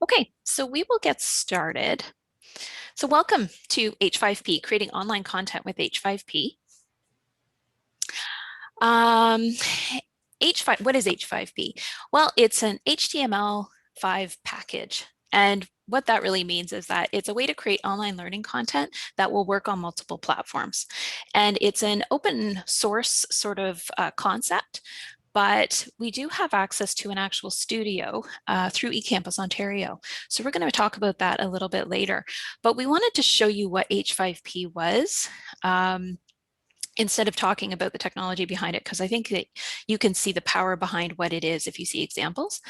Okay, so we will get started. So welcome to H5P, creating online content with H5P. Um, H5, what is H5P? Well, it's an HTML5 package. And what that really means is that it's a way to create online learning content that will work on multiple platforms. And it's an open source sort of concept, but we do have access to an actual studio through eCampusOntario. So we're going to talk about that a little bit later. But we wanted to show you what H5P was. Instead of talking about the technology behind it, because I think that you can see the power behind what it is if you see examples.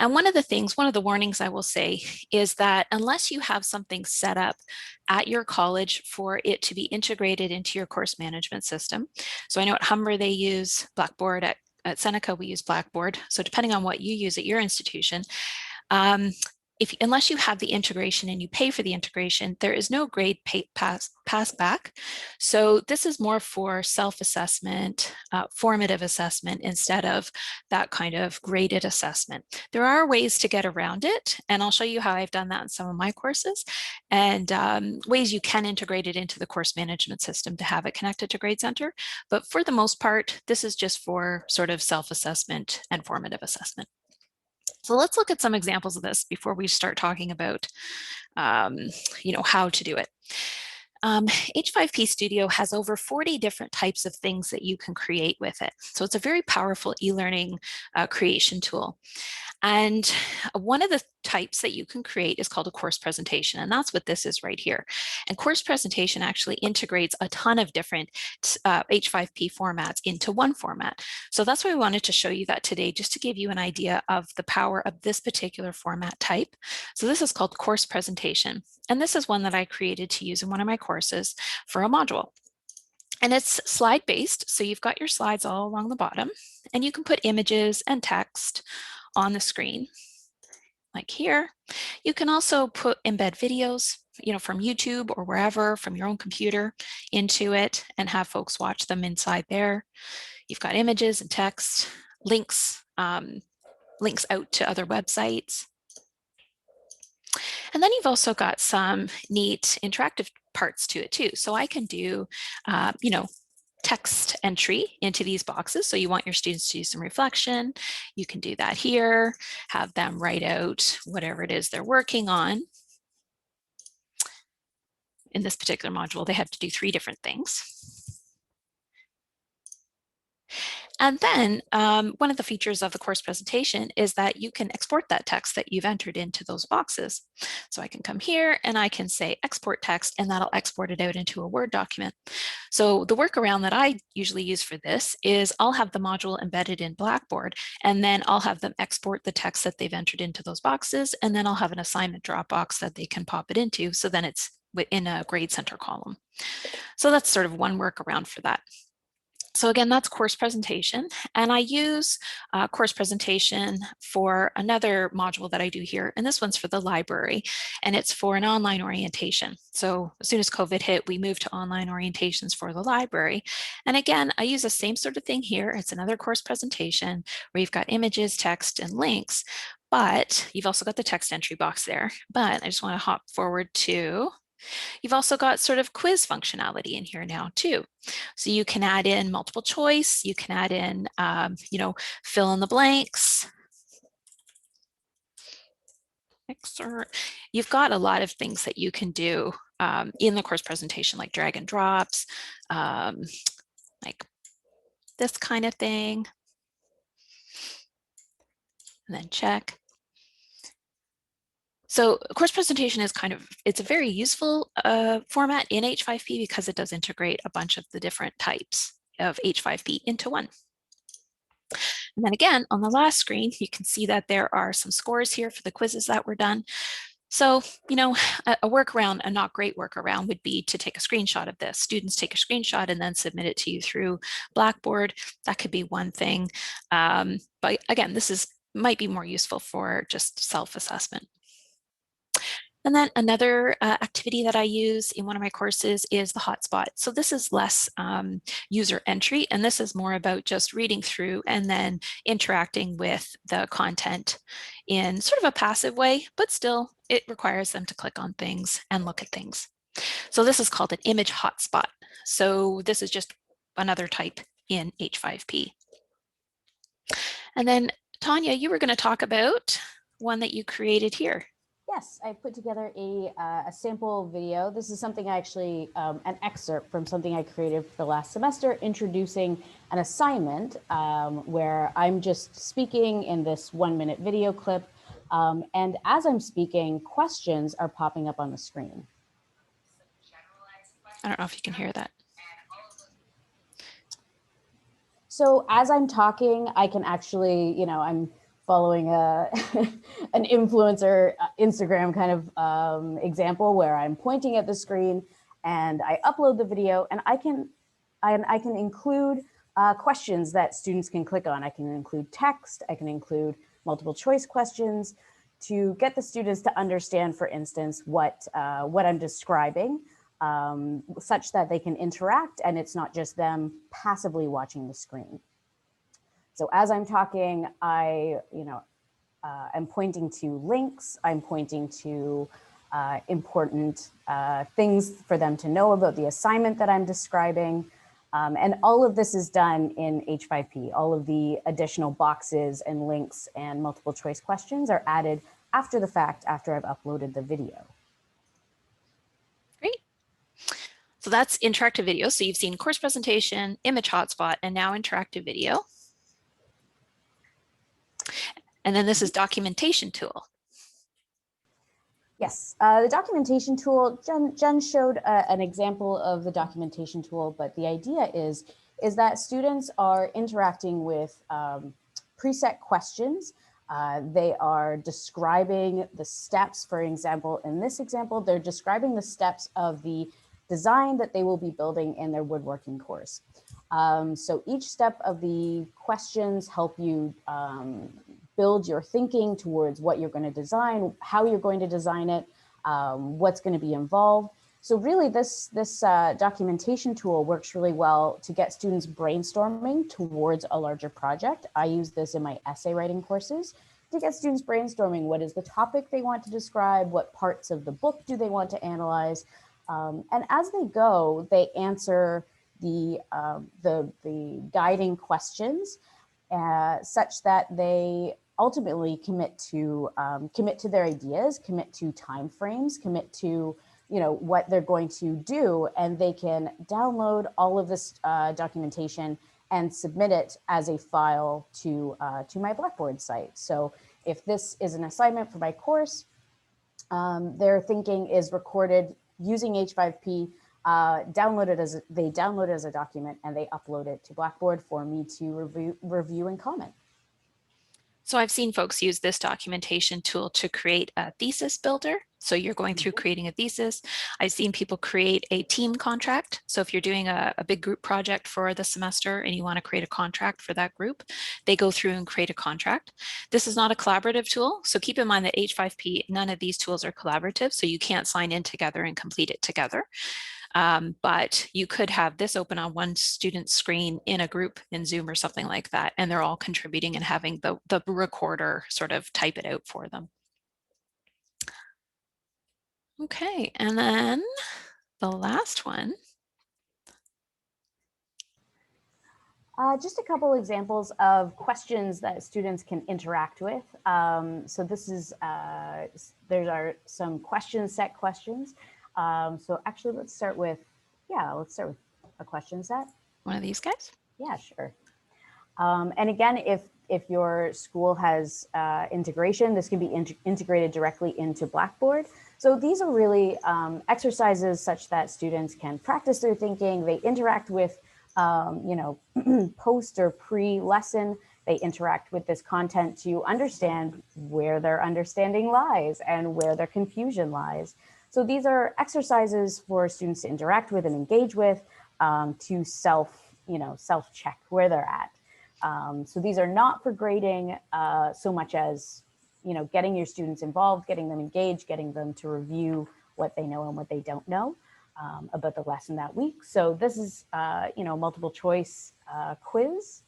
And one of the warnings I will say is that unless you have something set up at your college for it to be integrated into your course management system. So I know at Humber they use Blackboard, at Seneca we use Blackboard. So depending on what you use at your institution, unless you have the integration and you pay for the integration, there is no grade pass back. So this is more for self-assessment, formative assessment, instead of that kind of graded assessment. There are ways to get around it, and I'll show you how I've done that in some of my courses, and ways you can integrate it into the course management system to have it connected to Grade Center. But for the most part, this is just for sort of self-assessment and formative assessment. So let's look at some examples of this before we start talking about, how to do it. H5P Studio has over 40 different types of things that you can create with it. So it's a very powerful e-learning creation tool. And one of the types that you can create is called a course presentation, and that's what this is right here. And course presentation actually integrates a ton of different H5P formats into one format. So that's why we wanted to show you that today, just to give you an idea of the power of this particular format type. So this is called course presentation, and this is one that I created to use in one of my courses for a module. And it's slide based, so you've got your slides all along the bottom, and you can put images and text on the screen, like here. You can also embed videos, from YouTube or wherever, from your own computer into it, and have folks watch them inside there. You've got images and text, links, links out to other websites. And then you've also got some neat interactive parts to it too. So I can do, text entry into these boxes. So you want your students to do some reflection. You can do that here, have them write out whatever it is they're working on. In this particular module, they had to do 3 different things. And then one of the features of the course presentation is that you can export that text that you've entered into those boxes. So I can come here and I can say export text, and that'll export it out into a Word document. So the workaround that I usually use for this is I'll have the module embedded in Blackboard, and then I'll have them export the text that they've entered into those boxes, and then I'll have an assignment Dropbox that they can pop it into, so then it's within a Grade Center column. So that's sort of one workaround for that. So again, that's course presentation, and I use course presentation for another module that I do here, and this one's for the library, and it's for an online orientation. So as soon as COVID hit, we moved to online orientations for the library. And again, I use the same sort of thing here. It's another course presentation where you've got images, text, and links, but you've also got the text entry box there. But I just want to hop forward to, you've also got sort of quiz functionality in here now too. So you can add in multiple choice, you can add in, fill in the blanks. You've got a lot of things that you can do in the course presentation, like drag and drops, like this kind of thing. And then check. So course presentation is it's a very useful format in H5P because it does integrate a bunch of the different types of H5P into one. And then again, on the last screen, you can see that there are some scores here for the quizzes that were done. So, a workaround, a not great workaround, would be to take a screenshot of this. Students take a screenshot and then submit it to you through Blackboard. That could be one thing. But again, might be more useful for just self-assessment. And then another activity that I use in one of my courses is the hotspot. So this is less user entry, and this is more about just reading through and then interacting with the content in sort of a passive way, but still it requires them to click on things and look at things. So this is called an image hotspot. So this is just another type in H5P. And then Tanya, you were going to talk about one that you created here. Yes, I put together a sample video. This is something I actually, an excerpt from something I created for the last semester, introducing an assignment where I'm just speaking in this 1-minute video clip. And as I'm speaking, questions are popping up on the screen. I don't know if you can hear that. So as I'm talking, I can actually, I'm following an influencer Instagram kind of example where I'm pointing at the screen and I upload the video, and I can include questions that students can click on. I can include text, I can include multiple choice questions to get the students to understand, for instance, what I'm describing, such that they can interact and it's not just them passively watching the screen. So as I'm talking, I'm pointing to links, I'm pointing to important things for them to know about the assignment that I'm describing. And all of this is done in H5P. All of the additional boxes and links and multiple choice questions are added after the fact, after I've uploaded the video. Great. So that's interactive video. So you've seen course presentation, image hotspot, and now interactive video. And then this is documentation tool. Yes, the documentation tool, Jen showed an example of the documentation tool, but the idea is that students are interacting with preset questions. They are describing the steps. For example, in this example, they're describing the steps of the design that they will be building in their woodworking course. So each step of the questions help you build your thinking towards what you're going to design, how you're going to design it, what's going to be involved. So really this documentation tool works really well to get students brainstorming towards a larger project. I use this in my essay writing courses to get students brainstorming. What is the topic they want to describe? What parts of the book do they want to analyze? And as they go, they answer the guiding questions such that they ultimately commit to their ideas, commit to timeframes, commit to what they're going to do, and they can download all of this documentation and submit it as a file to my Blackboard site. So if this is an assignment for my course, their thinking is recorded using H5P, download it as a document, and they upload it to Blackboard for me to review and comment. So I've seen folks use this documentation tool to create a thesis builder. So you're going through creating a thesis. I've seen people create a team contract. So if you're doing a big group project for the semester and you want to create a contract for that group, they go through and create a contract. This is not a collaborative tool. So keep in mind that H5P, none of these tools are collaborative. So you can't sign in together and complete it together. But you could have this open on one student's screen in a group in Zoom or something like that, and they're all contributing and having the recorder sort of type it out for them. Okay, and then the last one. Just a couple examples of questions that students can interact with. So this is, there are some set questions. So actually let's start with a question set. One of these guys? Yeah, sure. And again, if your school has integration, this can be integrated directly into Blackboard. So these are really exercises such that students can practice their thinking. They interact with, post or pre-lesson. They interact with this content to understand where their understanding lies and where their confusion lies. So these are exercises for students to interact with and engage with, to self-check where they're at. So these are not for grading so much as, getting your students involved, getting them engaged, getting them to review what they know and what they don't know about the lesson that week. So this is, multiple choice quiz.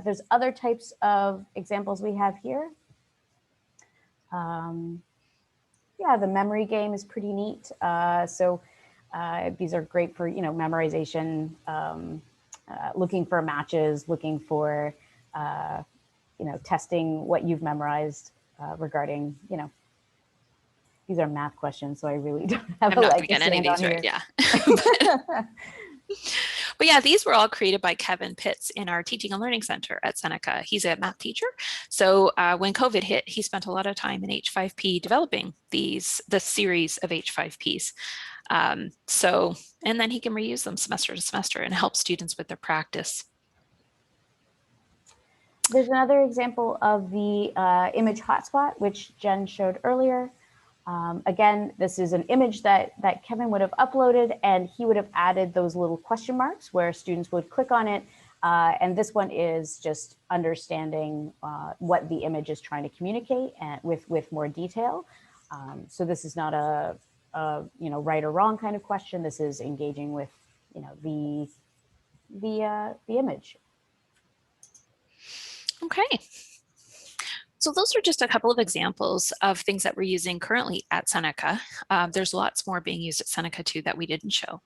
There's other types of examples we have here. Yeah, the memory game is pretty neat. These are great for, memorization, looking for matches, looking for, testing what you've memorized regarding, these are math questions, so I really don't have I'm not going to get any of these right, yeah. But yeah, these were all created by Kevin Pitts in our Teaching and Learning Center at Seneca. He's a math teacher. So when COVID hit, he spent a lot of time in H5P developing the series of H5Ps. And then he can reuse them semester to semester and help students with their practice. There's another example of the image hotspot, which Jen showed earlier. Again, this is an image that Kevin would have uploaded, and he would have added those little question marks where students would click on it. And this one is just understanding what the image is trying to communicate and with more detail. So this is not a right or wrong kind of question. This is engaging with the image. Okay. So those are just a couple of examples of things that we're using currently at Seneca. There's lots more being used at Seneca too that we didn't show.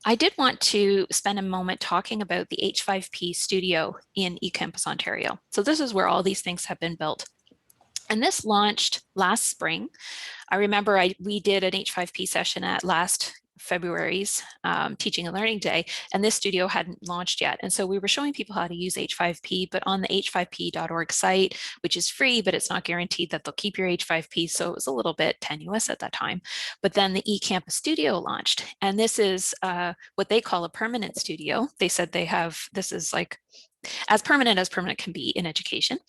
I did want to spend a moment talking about the H5P Studio in eCampusOntario. So this is where all these things have been built. And this launched last spring. I remember we did an H5P session at last February's Teaching and Learning Day, and this studio hadn't launched yet. And so we were showing people how to use H5P, but on the h5p.org site, which is free, but it's not guaranteed that they'll keep your H5P. So it was a little bit tenuous at that time. But then the eCampus Studio launched, and this is what they call a permanent studio. They said this is like as permanent can be in education.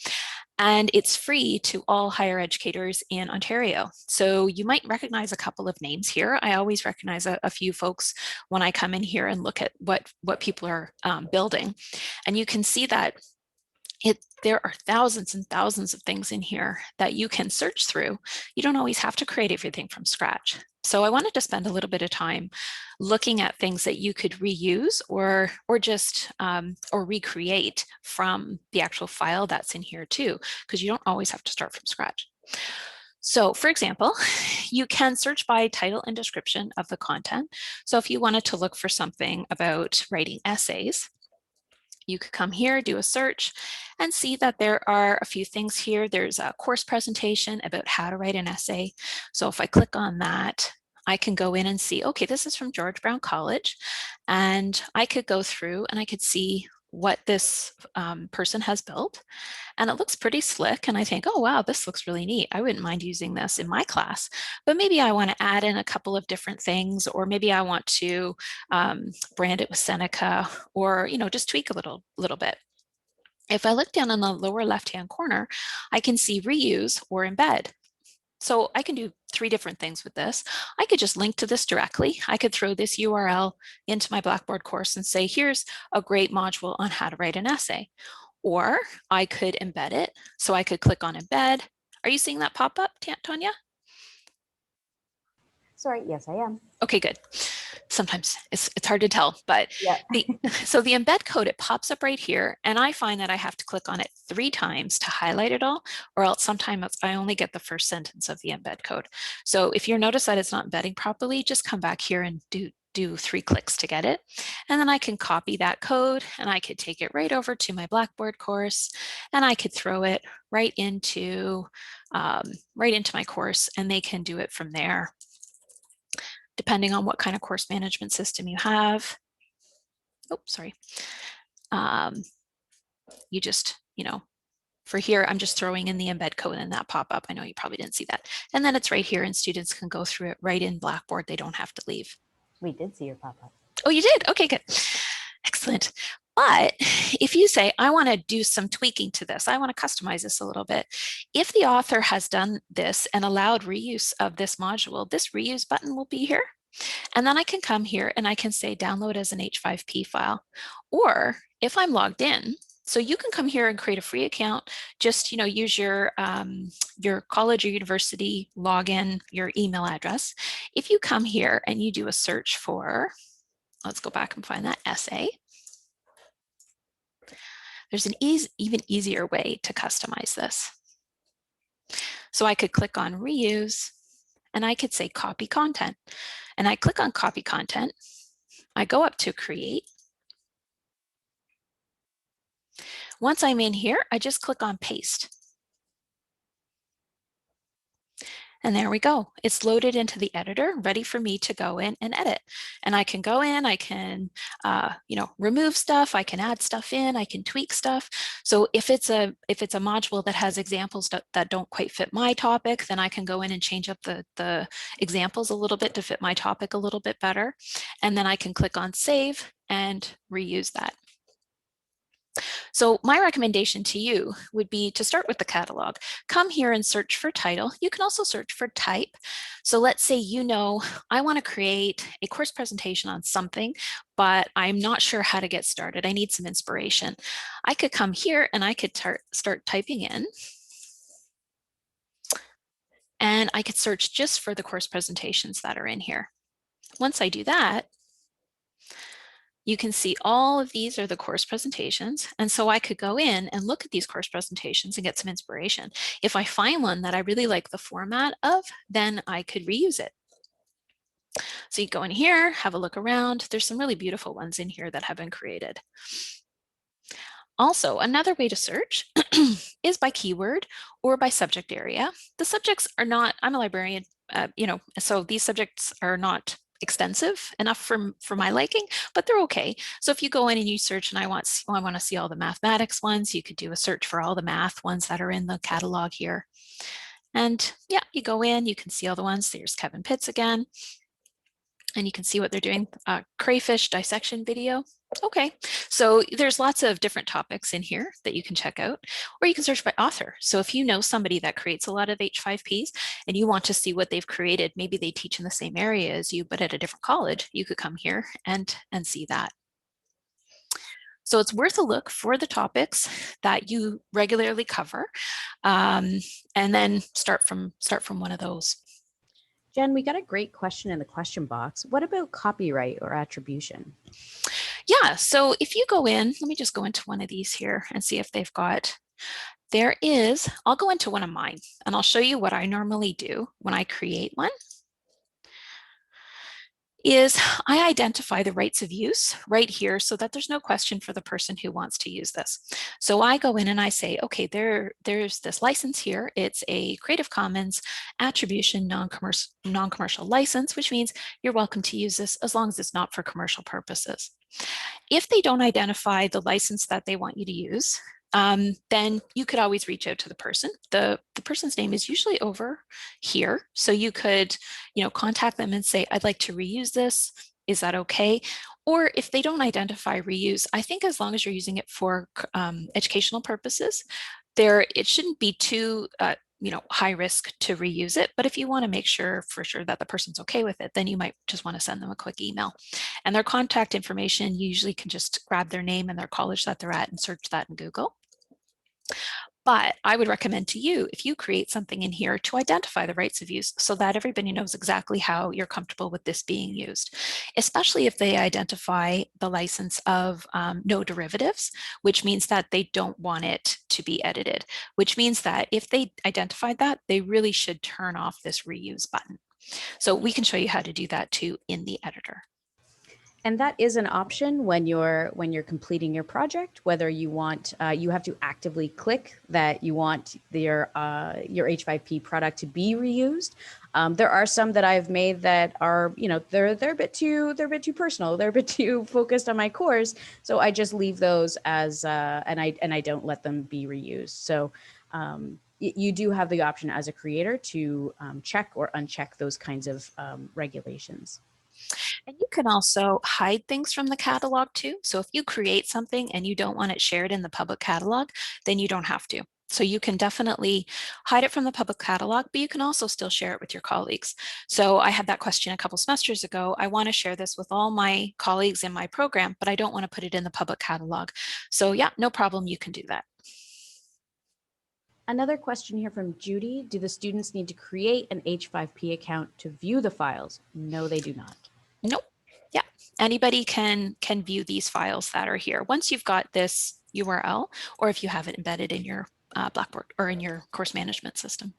And it's free to all higher educators in Ontario. So you might recognize a couple of names here. I always recognize a few folks when I come in here and look at what people are building. And you can see that there are thousands and thousands of things in here that you can search through. You don't always have to create everything from scratch. So I wanted to spend a little bit of time looking at things that you could reuse or just or recreate from the actual file that's in here too, because you don't always have to start from scratch. So for example, you can search by title and description of the content. So if you wanted to look for something about writing essays, you could come here, do a search, and see that there are a few things here. There's a course presentation about how to write an essay. So if I click on that, I can go in and see, okay, this is from George Brown College. And I could go through and I could see what this person has built. And it looks pretty slick. And I think, oh, wow, this looks really neat. I wouldn't mind using this in my class. But maybe I want to add in a couple of different things, or maybe I want to brand it with Seneca, or just tweak a little bit. If I look down in the lower left-hand corner, I can see reuse or embed. So I can do three different things with this. I could just link to this directly. I could throw this URL into my Blackboard course and say, here's a great module on how to write an essay. Or I could embed it. So I could click on embed. Are you seeing that pop up, Tanya? Sorry, yes, I am. Okay, good. Sometimes it's hard to tell, but yeah. So the embed code, it pops up right here, and I find that I have to click on it 3 times to highlight it all, or else sometimes I only get the first sentence of the embed code. So if you notice that it's not embedding properly, just come back here and do 3 clicks to get it. And then I can copy that code and I could take it right over to my Blackboard course, and I could throw it right into my course, and they can do it from there. Depending on what kind of course management system you have. Oh, sorry. You just, for here, I'm just throwing in the embed code and that pop up. I know you probably didn't see that. And then it's right here and students can go through it right in Blackboard. They don't have to leave. We did see your pop up. Oh, you did? Okay, good. Excellent. But if you say, I want to do some tweaking to this, I want to customize this a little bit. If the author has done this and allowed reuse of this module, this reuse button will be here. And then I can come here and I can say download as an H5P file. Or if I'm logged in, So you can come here and create a free account. Just use your college or university login, your email address. If you come here and you do a search for, let's go back and find that essay. There's an even easier way to customize this. So I could click on reuse and I could say copy content. And I click on copy content. I go up to create. Once I'm in here, I just click on paste. And there we go. It's loaded into the editor, ready for me to go in and edit. And I can go in, I can, remove stuff, I can add stuff in, I can tweak stuff. So if it's a module that has examples that don't quite fit my topic, then I can go in and change up the examples a little bit to fit my topic a little bit better. And then I can click on save and reuse that. So my recommendation to you would be to start with the catalog. Come here and search for title. You can also search for type. So let's say I want to create a course presentation on something, but I'm not sure how to get started. I need some inspiration. I could come here and I could start typing in. And I could search just for the course presentations that are in here. Once I do that, you can see all of these are the course presentations. And so I could go in and look at these course presentations and get some inspiration. If I find one that I really like the format of, then I could reuse it. So you go in here, have a look around. There's some really beautiful ones in here that have been created. Also, another way to search is by keyword or by subject area. The subjects are not, I'm a librarian, so these subjects are not extensive enough for my liking, but they're okay. So if you go in and you search and I want to see all the mathematics ones, you could do a search for all the math ones that are in the catalog here. And yeah, you go in, you can see all the ones. There's Kevin Pitts again. And you can see what they're doing, crayfish dissection video. Okay, so there's lots of different topics in here that you can check out, or you can search by author. So if you know somebody that creates a lot of H5Ps and you want to see what they've created, maybe they teach in the same area as you, but at a different college, you could come here and see that. So it's worth a look for the topics that you regularly cover, and then start from one of those. Jen, we got a great question in the question box. What about copyright or attribution? Yeah, so if you go in, let me just go into one of these here and see if they've got, I'll go into one of mine and I'll show you what I normally do when I create one. Is I identify the rights of use right here so that there's no question for the person who wants to use this. So I go in and I say, okay, there's this license here. It's a Creative Commons attribution non-commercial license, which means you're welcome to use this as long as it's not for commercial purposes. If they don't identify the license that they want you to use, then you could always reach out to the person. The person's name is usually over here. So you could, contact them and say, I'd like to reuse this. Is that okay? Or if they don't identify reuse, I think as long as you're using it for educational purposes, it shouldn't be too high risk to reuse it. But if you want to make sure for sure that the person's okay with it, then you might just want to send them a quick email. And their contact information, you usually can just grab their name and their college that they're at and search that in Google. But I would recommend to you, if you create something in here, to identify the rights of use so that everybody knows exactly how you're comfortable with this being used, especially if they identify the license of no derivatives, which means that they don't want it to be edited, which means that if they identified that, they really should turn off this reuse button. So we can show you how to do that too in the editor. And that is an option when you're completing your project, whether you want, you have to actively click that you want your H5P product to be reused. There are some that I've made that are, they're a bit too personal. They're a bit too focused on my course. So I just leave those as, and I don't let them be reused. So you do have the option as a creator to check or uncheck those kinds of regulations. And you can also hide things from the catalog too. So if you create something and you don't want it shared in the public catalog, then you don't have to. So you can definitely hide it from the public catalog, but you can also still share it with your colleagues. So I had that question a couple semesters ago. I want to share this with all my colleagues in my program, but I don't want to put it in the public catalog. So yeah, no problem, you can do that. Another question here from Judy. Do the students need to create an H5P account to view the files? No, they do not. Nope. Yeah, anybody can view these files that are here. Once you've got this URL, or if you have it embedded in your Blackboard or in your course management system.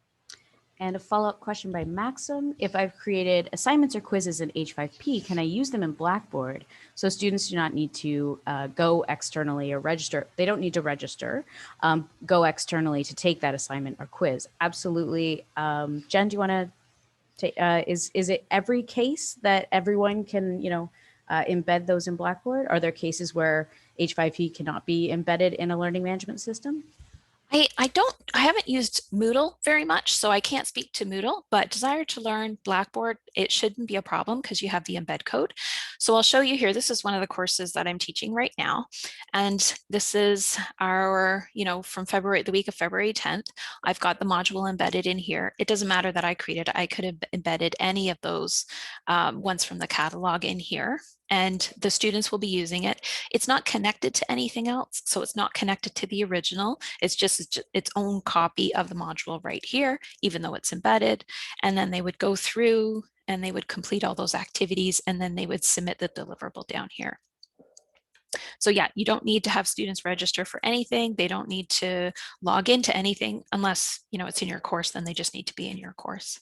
And a follow-up question by Maxim. If I've created assignments or quizzes in H5P, can I use them in Blackboard so students do not need to go externally or register? They don't need to register, go externally to take that assignment or quiz. Absolutely. Jen, do you want to take, is it every case that everyone can, embed those in Blackboard? Are there cases where H5P cannot be embedded in a learning management system? I haven't used Moodle very much, so I can't speak to Moodle, but desire to learn Blackboard, it shouldn't be a problem because you have the embed code. So I'll show you here. This is one of the courses that I'm teaching right now. And this is our, from the week of February 10th, I've got the module embedded in here. It doesn't matter that I created, I could have embedded any of those ones from the catalog in here, and the students will be using it. It's not connected to anything else, so it's not connected to the original. It's just its own copy of the module right here, even though it's embedded. And then they would go through and they would complete all those activities, and then they would submit the deliverable down here. So yeah, you don't need to have students register for anything. They don't need to log into anything unless, it's in your course, then they just need to be in your course.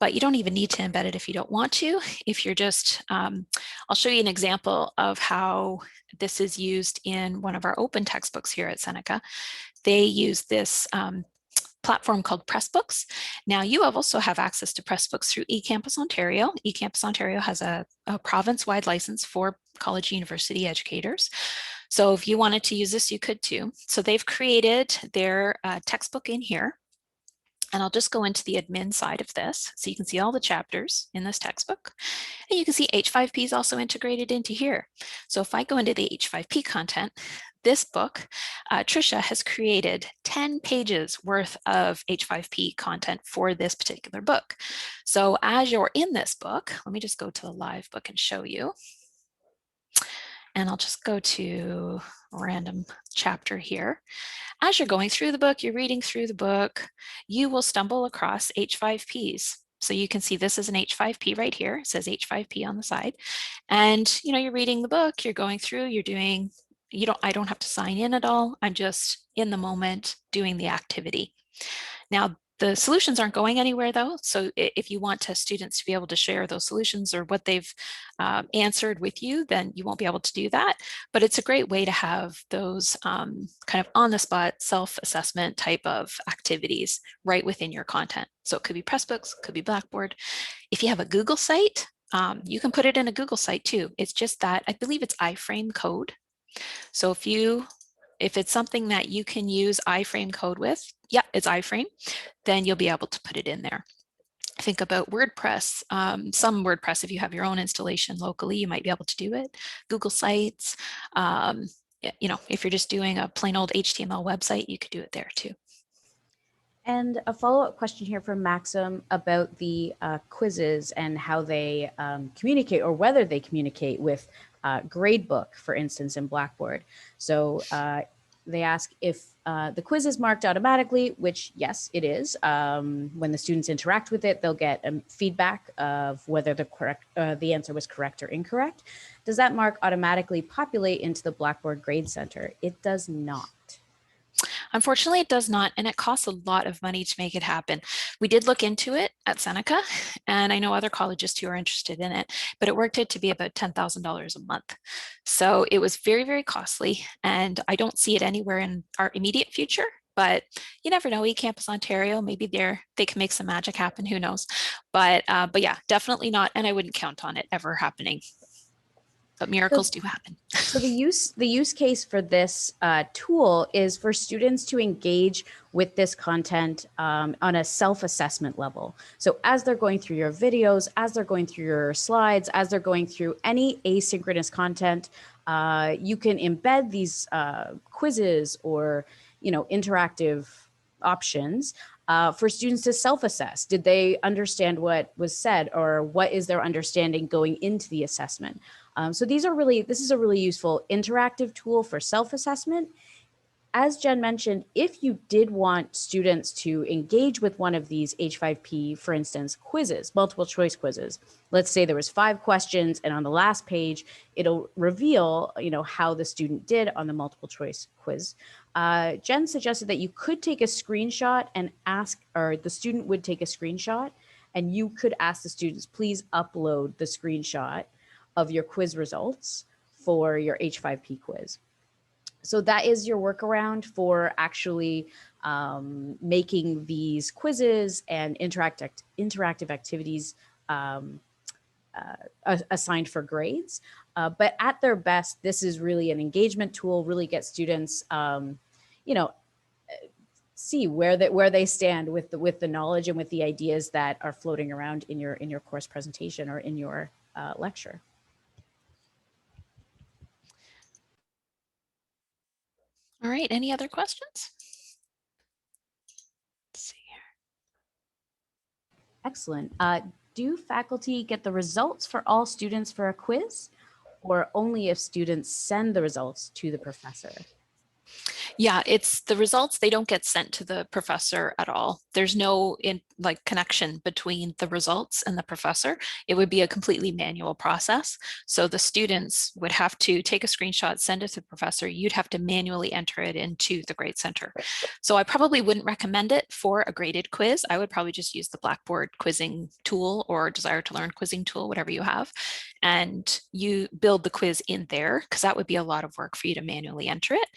But you don't even need to embed it if you don't want to. If you're just, I'll show you an example of how this is used in one of our open textbooks here at Seneca. They use this platform called Pressbooks. Now you also have access to Pressbooks through eCampusOntario. eCampusOntario has a province-wide license for college and university educators. So if you wanted to use this, you could too. So they've created their textbook in here. And I'll just go into the admin side of this. So you can see all the chapters in this textbook. And you can see H5P is also integrated into here. So if I go into the H5P content, this book, Trisha has created 10 pages worth of H5P content for this particular book. So as you're in this book, let me just go to the live book and show you. And I'll just go to a random chapter here. As you're going through the book, you're reading through the book, you will stumble across H5Ps. So you can see this is an H5P right here. It says H5P on the side. And you're reading the book, you're going through, you're doing, I don't have to sign in at all. I'm just in the moment doing the activity. Now, the solutions aren't going anywhere though. So if you want students to be able to share those solutions or what they've answered with you, then you won't be able to do that. But it's a great way to have those kind of on the spot self-assessment type of activities right within your content. So it could be Pressbooks, could be Blackboard. If you have a Google site, you can put it in a Google site too. It's just that I believe it's iframe code. So if it's something that you can use iframe code with, yeah, it's iframe, then you'll be able to put it in there. Think about WordPress. Some WordPress, if you have your own installation locally, you might be able to do it. Google Sites, if you're just doing a plain old HTML website, you could do it there too. And a follow-up question here from Maxim about the quizzes and how they communicate, or whether they communicate with gradebook, for instance, in Blackboard. So they ask if the quiz is marked automatically, which yes, it is. When the students interact with it, they'll get feedback of whether the answer was correct or incorrect. Does that mark automatically populate into the Blackboard Grade Center? It does not. Unfortunately, it does not, and it costs a lot of money to make it happen. We did look into it at Seneca, and I know other colleges too are interested in it, but it worked out to be about $10,000 a month. So it was very, very costly, and I don't see it anywhere in our immediate future, but you never know. eCampusOntario, maybe they can make some magic happen, who knows? But yeah, definitely not, and I wouldn't count on it ever happening. But miracles do happen. So the use case for this tool is for students to engage with this content on a self-assessment level. So as they're going through your videos, as they're going through your slides, as they're going through any asynchronous content, you can embed these quizzes or interactive options for students to self-assess. Did they understand what was said, or what is their understanding going into the assessment? So this is a really useful interactive tool for self-assessment. As Jen mentioned, if you did want students to engage with one of these H5P, for instance, quizzes, multiple choice quizzes, let's say there was 5 questions and on the last page, it'll reveal, how the student did on the multiple choice quiz. Jen suggested that you could take a screenshot and or the student would take a screenshot, and you could ask the students, please upload the screenshot of your quiz results for your H5P quiz. So that is your workaround for actually making these quizzes and interactive activities assigned for grades. But at their best, this is really an engagement tool, really get students, see where they stand with the knowledge and with the ideas that are floating around in your course presentation or in your lecture. All right, any other questions? Let's see here. Excellent. Do faculty get the results for all students for a quiz, or only if students send the results to the professor? Yeah, it's the results, they don't get sent to the professor at all. There's no connection between the results and the professor. It would be a completely manual process. So the students would have to take a screenshot, send it to the professor. You'd have to manually enter it into the grade center. So I probably wouldn't recommend it for a graded quiz. I would probably just use the Blackboard quizzing tool or Desire to Learn quizzing tool, whatever you have. And you build the quiz in there, because that would be a lot of work for you to manually enter it.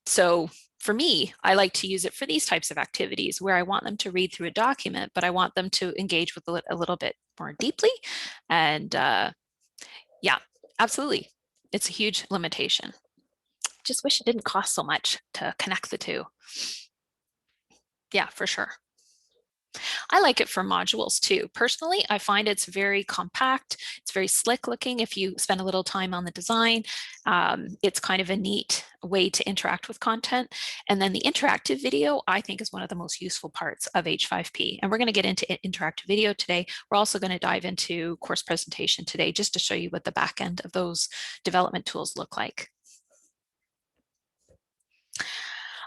So for me, I like to use it for these types of activities where I want them to read through a document, but I want them to engage with it a little bit more deeply. And yeah, absolutely. It's a huge limitation. Just wish it didn't cost so much to connect the two. Yeah, for sure. I like it for modules too. Personally, I find it's very compact. It's very slick looking if you spend a little time on the design. It's kind of a neat way to interact with content. And then the interactive video, I think, is one of the most useful parts of H5P. And we're going to get into interactive video today. We're also going to dive into course presentation today, just to show you what the back end of those development tools look like.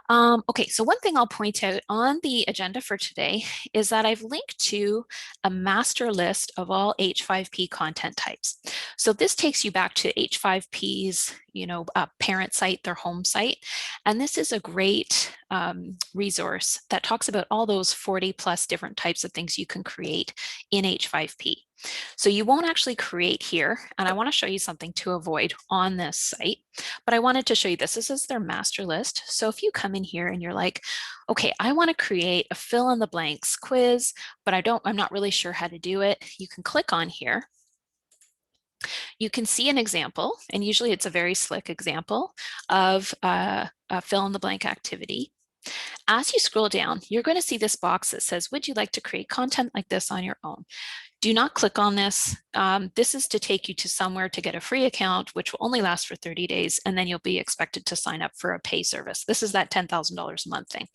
Okay, so one thing I'll point out on the agenda for today is that I've linked to a master list of all H5P content types. So this takes you back to H5P's, parent site, their home site. And this is a great resource that talks about all those 40 plus different types of things you can create in H5P. So you won't actually create here, and I want to show you something to avoid on this site, but I wanted to show you this. This is their master list. So if you come in here and you're like, okay, I want to create a fill in the blanks quiz, but I'm not really sure how to do it. You can click on here. You can see an example, and usually it's a very slick example of a fill in the blank activity. As you scroll down, you're going to see this box that says, would you like to create content like this on your own? Do not click on this. This is to take you to somewhere to get a free account, which will only last for 30 days, and then you'll be expected to sign up for a pay service. This is that $10,000 a month thing.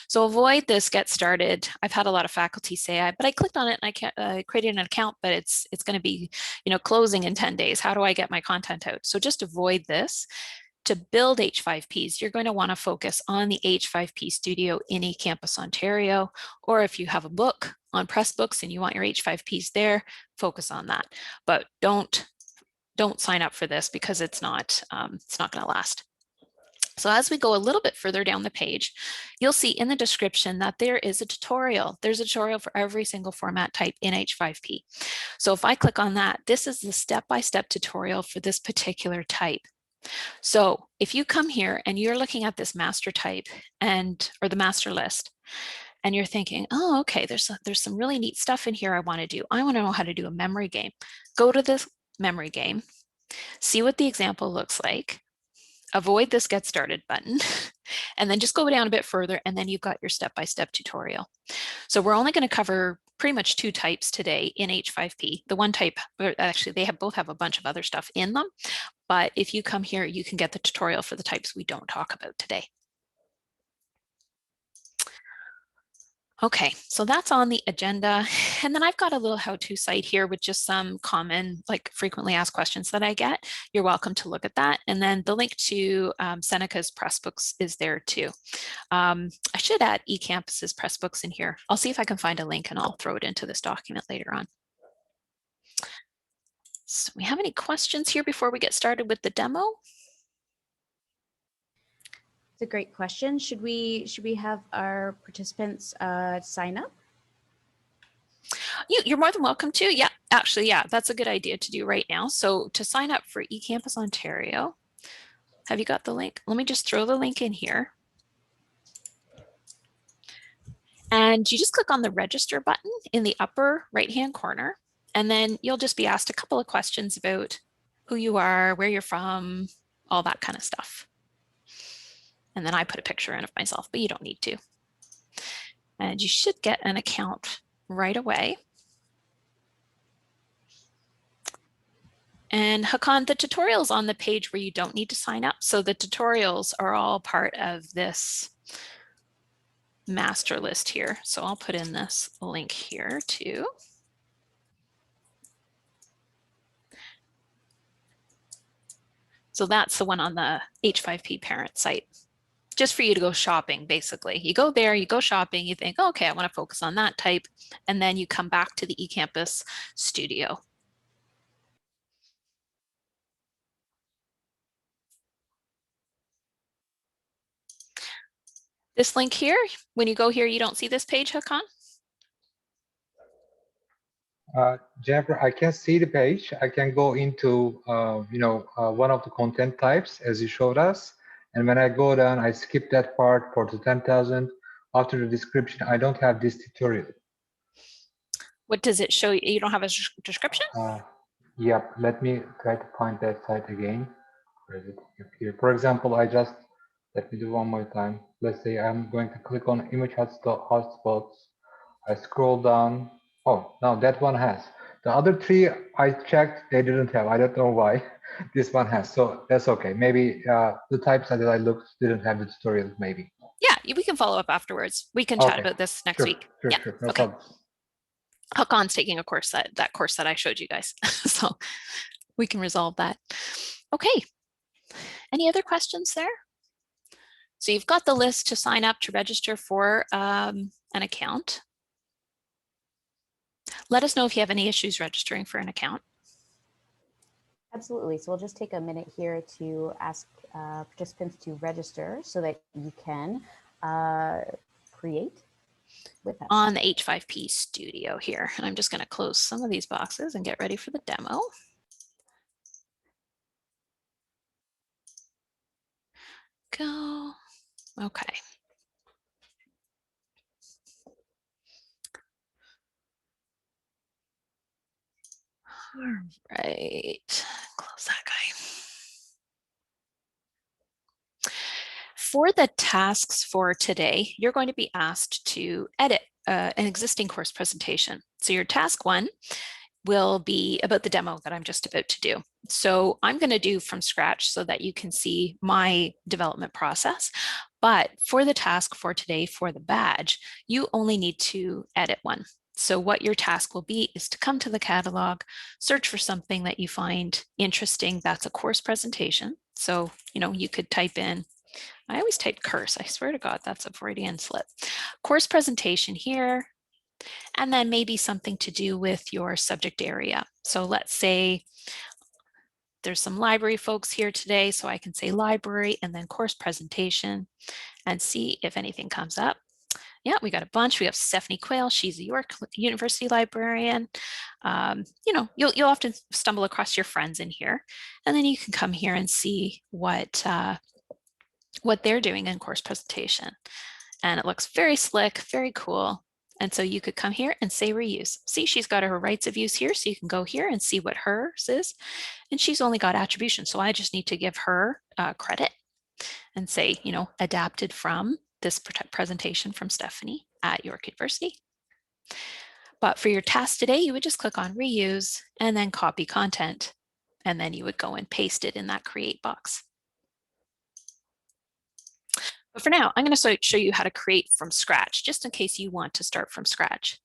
So avoid this, get started. I've had a lot of faculty say, but I clicked on it and I created an account, but it's going to be, closing in 10 days. How do I get my content out? So just avoid this. To build H5Ps, you're going to want to focus on the H5P Studio in eCampusOntario, or if you have a book on Pressbooks and you want your H5Ps there, focus on that. But don't sign up for this, because it's not going to last. So as we go a little bit further down the page, you'll see in the description that there is a tutorial. There's a tutorial for every single format type in H5P. So if I click on that, this is the step-by-step tutorial for this particular type. So if you come here and you're looking at this master type or the master list, and you're thinking, oh, okay, there's some really neat stuff in here I want to do. I want to know how to do a memory game. Go to this memory game, see what the example looks like, avoid this get started button, and then just go down a bit further, and then you've got your step-by-step tutorial. So we're only going to cover pretty much 2 types today in H5P. The one type, actually they both have a bunch of other stuff in them, but if you come here, you can get the tutorial for the types we don't talk about today. Okay, so that's on the agenda. And then I've got a little how-to site here with just some common, like frequently asked questions that I get. You're welcome to look at that. And then the link to Seneca's Pressbooks is there too. I should add eCampus's Pressbooks in here. I'll see if I can find a link and I'll throw it into this document later on. So we have any questions here before we get started with the demo? It's a great question. Should we have our participants sign up? You're more than welcome to. Yeah, actually, yeah, that's a good idea to do right now. So to sign up for eCampus Ontario, have you got the link? Let me just throw the link in here. And you just click on the register button in the upper right-hand corner, and then you'll just be asked a couple of questions about who you are, where you're from, all that kind of stuff. And then I put a picture in of myself, but you don't need to. And you should get an account right away. And Hakan, the tutorials on the page where you don't need to sign up. So the tutorials are all part of this master list here. So I'll put in this link here too. So that's the one on the H5P parent site. Just for you to go shopping, basically. You go there, you go shopping, you think, oh, okay, I want to focus on that type. And then you come back to the eCampus Studio. This link here, when you go here, you don't see this page, Hakan? Jennifer, I can see the page. I can go into, one of the content types as you showed us. And when I go down, I skip that part for the 10,000. After the description, I don't have this tutorial. What does it show you? You don't have a description? Yep, let me try to find that site again. Where is it? Here. For example, let me do one more time. Let's say I'm going to click on image hotspots. I scroll down. Oh, now that one has. The other three I checked, they didn't have. I don't know why. This one has. So that's okay. Maybe the types that I looked didn't have the tutorial, maybe. Yeah, we can follow up afterwards. We can chat about this next week. Sure, yeah. sure. No okay. problem. Hakan's taking a course that course that I showed you guys. So we can resolve that. Okay. Any other questions there? So you've got the list to sign up to register for an account. Let us know if you have any issues registering for an account. Absolutely. So we'll just take a minute here to ask participants to register so that you can create with us. On the H5P Studio here. And I'm just going to close some of these boxes and get ready for the demo. Go. Okay. All right. Close that guy. For the tasks for today, you're going to be asked to edit an existing course presentation. So your task one will be about the demo that I'm just about to do. So I'm going to do from scratch so that you can see my development process. But for the task for today, for the badge, you only need to edit one. So what your task will be is to come to the catalog, search for something that you find interesting. That's a course presentation. So, you could type in, I always type curse. I swear to God, that's a Freudian slip. Course presentation here, and then maybe something to do with your subject area. So let's say there's some library folks here today, so I can say library and then course presentation and see if anything comes up. Yeah, we got a bunch. We have Stephanie Quayle. She's a York University librarian. You'll often stumble across your friends in here, and then you can come here and see what they're doing in course presentation. And it looks very slick, very cool. And so you could come here and say reuse. See, she's got her rights of use here. So you can go here and see what hers is. And she's only got attribution. So I just need to give her credit and say, adapted from this presentation from Stephanie at York University. But for your task today, you would just click on reuse and then copy content. And then you would go and paste it in that create box. But for now, I'm going to show you how to create from scratch, just in case you want to start from scratch.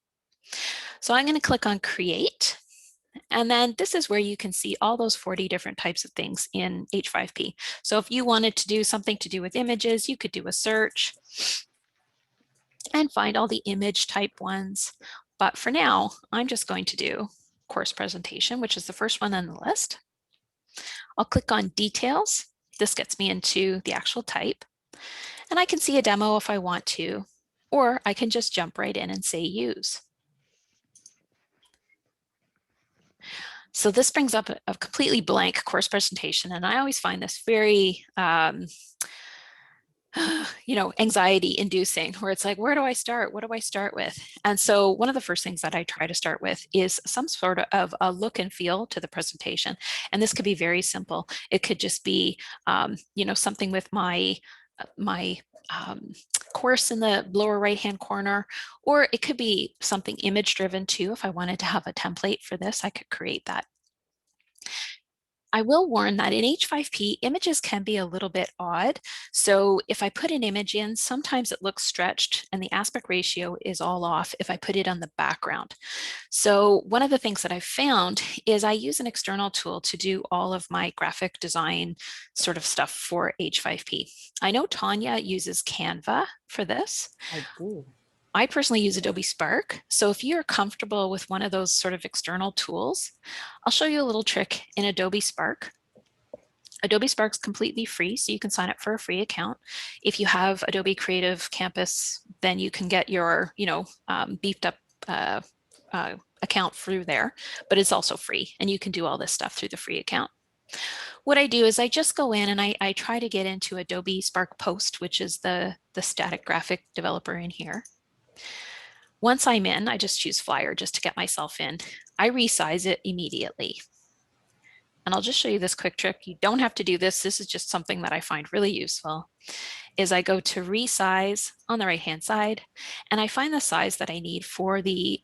So I'm going to click on Create. And then this is where you can see all those 40 different types of things in H5P. So if you wanted to do something to do with images, you could do a search and find all the image type ones. But for now, I'm just going to do course presentation, which is the first one on the list. I'll click on Details. This gets me into the actual type. And I can see a demo if I want to, or I can just jump right in and say Use. So this brings up a completely blank course presentation, and I always find this very, anxiety inducing, where it's like, where do I start? What do I start with? And so one of the first things that I try to start with is some sort of a look and feel to the presentation. And this could be very simple. It could just be, something with my course in the lower right-hand corner, or it could be something image-driven too. If I wanted to have a template for this, I could create that. I will warn that in H5P, images can be a little bit odd. So if I put an image in, sometimes it looks stretched and the aspect ratio is all off if I put it on the background. So one of the things that I've found is I use an external tool to do all of my graphic design sort of stuff for H5P. I know Tanya uses Canva for this. I do. I personally use Adobe Spark. So if you're comfortable with one of those sort of external tools, I'll show you a little trick in Adobe Spark. Adobe Spark's completely free, so you can sign up for a free account. If you have Adobe Creative Campus, then you can get your, beefed up account through there, but it's also free, and you can do all this stuff through the free account. What I do is I just go in and I try to get into Adobe Spark Post, which is the static graphic developer in here. Once I'm in, I just choose Flyer just to get myself in. I resize it immediately. And I'll just show you this quick trick. You don't have to do this. This is just something that I find really useful. Is I go to resize on the right-hand side, and I find the size that I need for the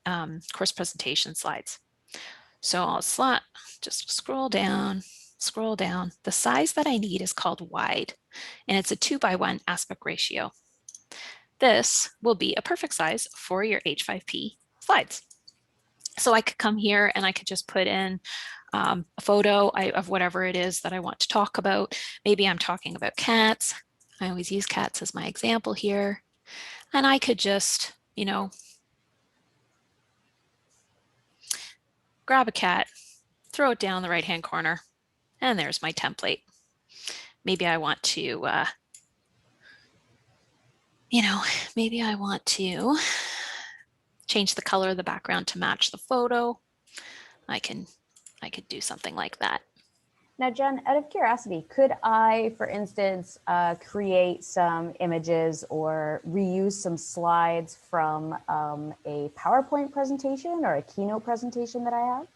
course presentation slides. So I'll just scroll down. The size that I need is called wide, and it's a 2:1 aspect ratio. This will be a perfect size for your H5P slides. So I could come here and I could just put in a photo of whatever it is that I want to talk about. Maybe I'm talking about cats. I always use cats as my example here. And I could just, grab a cat, throw it down the right-hand corner, and there's my template. Maybe I want to maybe I want to change the color of the background to match the photo. I could do something like that. Now, Jen, out of curiosity, could I, for instance, create some images or reuse some slides from a PowerPoint presentation or a keynote presentation that I have?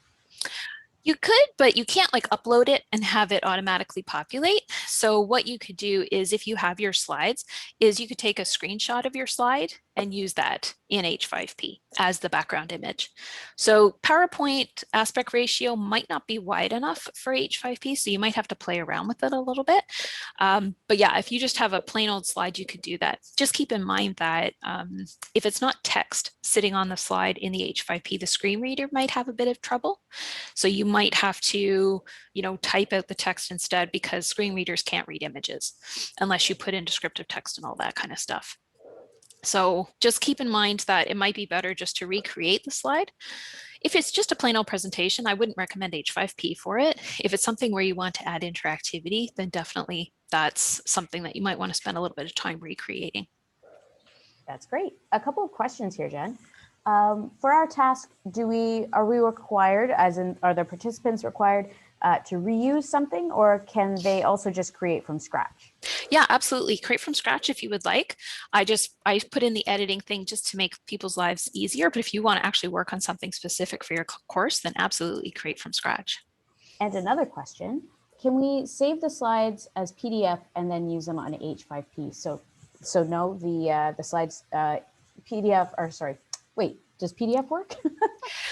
You could, but you can't upload it and have it automatically populate. So what you could do is, if you have your slides, is you could take a screenshot of your slide and use that in H5P as the background image. So PowerPoint aspect ratio might not be wide enough for H5P, so you might have to play around with it a little bit. But yeah, if you just have a plain old slide, you could do that. Just keep in mind that if it's not text sitting on the slide in the H5P, the screen reader might have a bit of trouble. So you might have to, type out the text instead, because screen readers can't read images unless you put in descriptive text and all that kind of stuff. So just keep in mind that it might be better just to recreate the slide. If it's just a plain old presentation, I wouldn't recommend H5P for it. If it's something where you want to add interactivity, then definitely that's something that you might want to spend a little bit of time recreating. That's great. A couple of questions here, Jen. For our task, are we required, as in, are the participants required to reuse something, or can they also just create from scratch? Yeah, absolutely. Create from scratch if you would like. I put in the editing thing just to make people's lives easier. But if you want to actually work on something specific for your course, then absolutely create from scratch. And another question, can we save the slides as PDF and then use them on H5P? So no, the slides PDF, or sorry, wait, Does PDF work?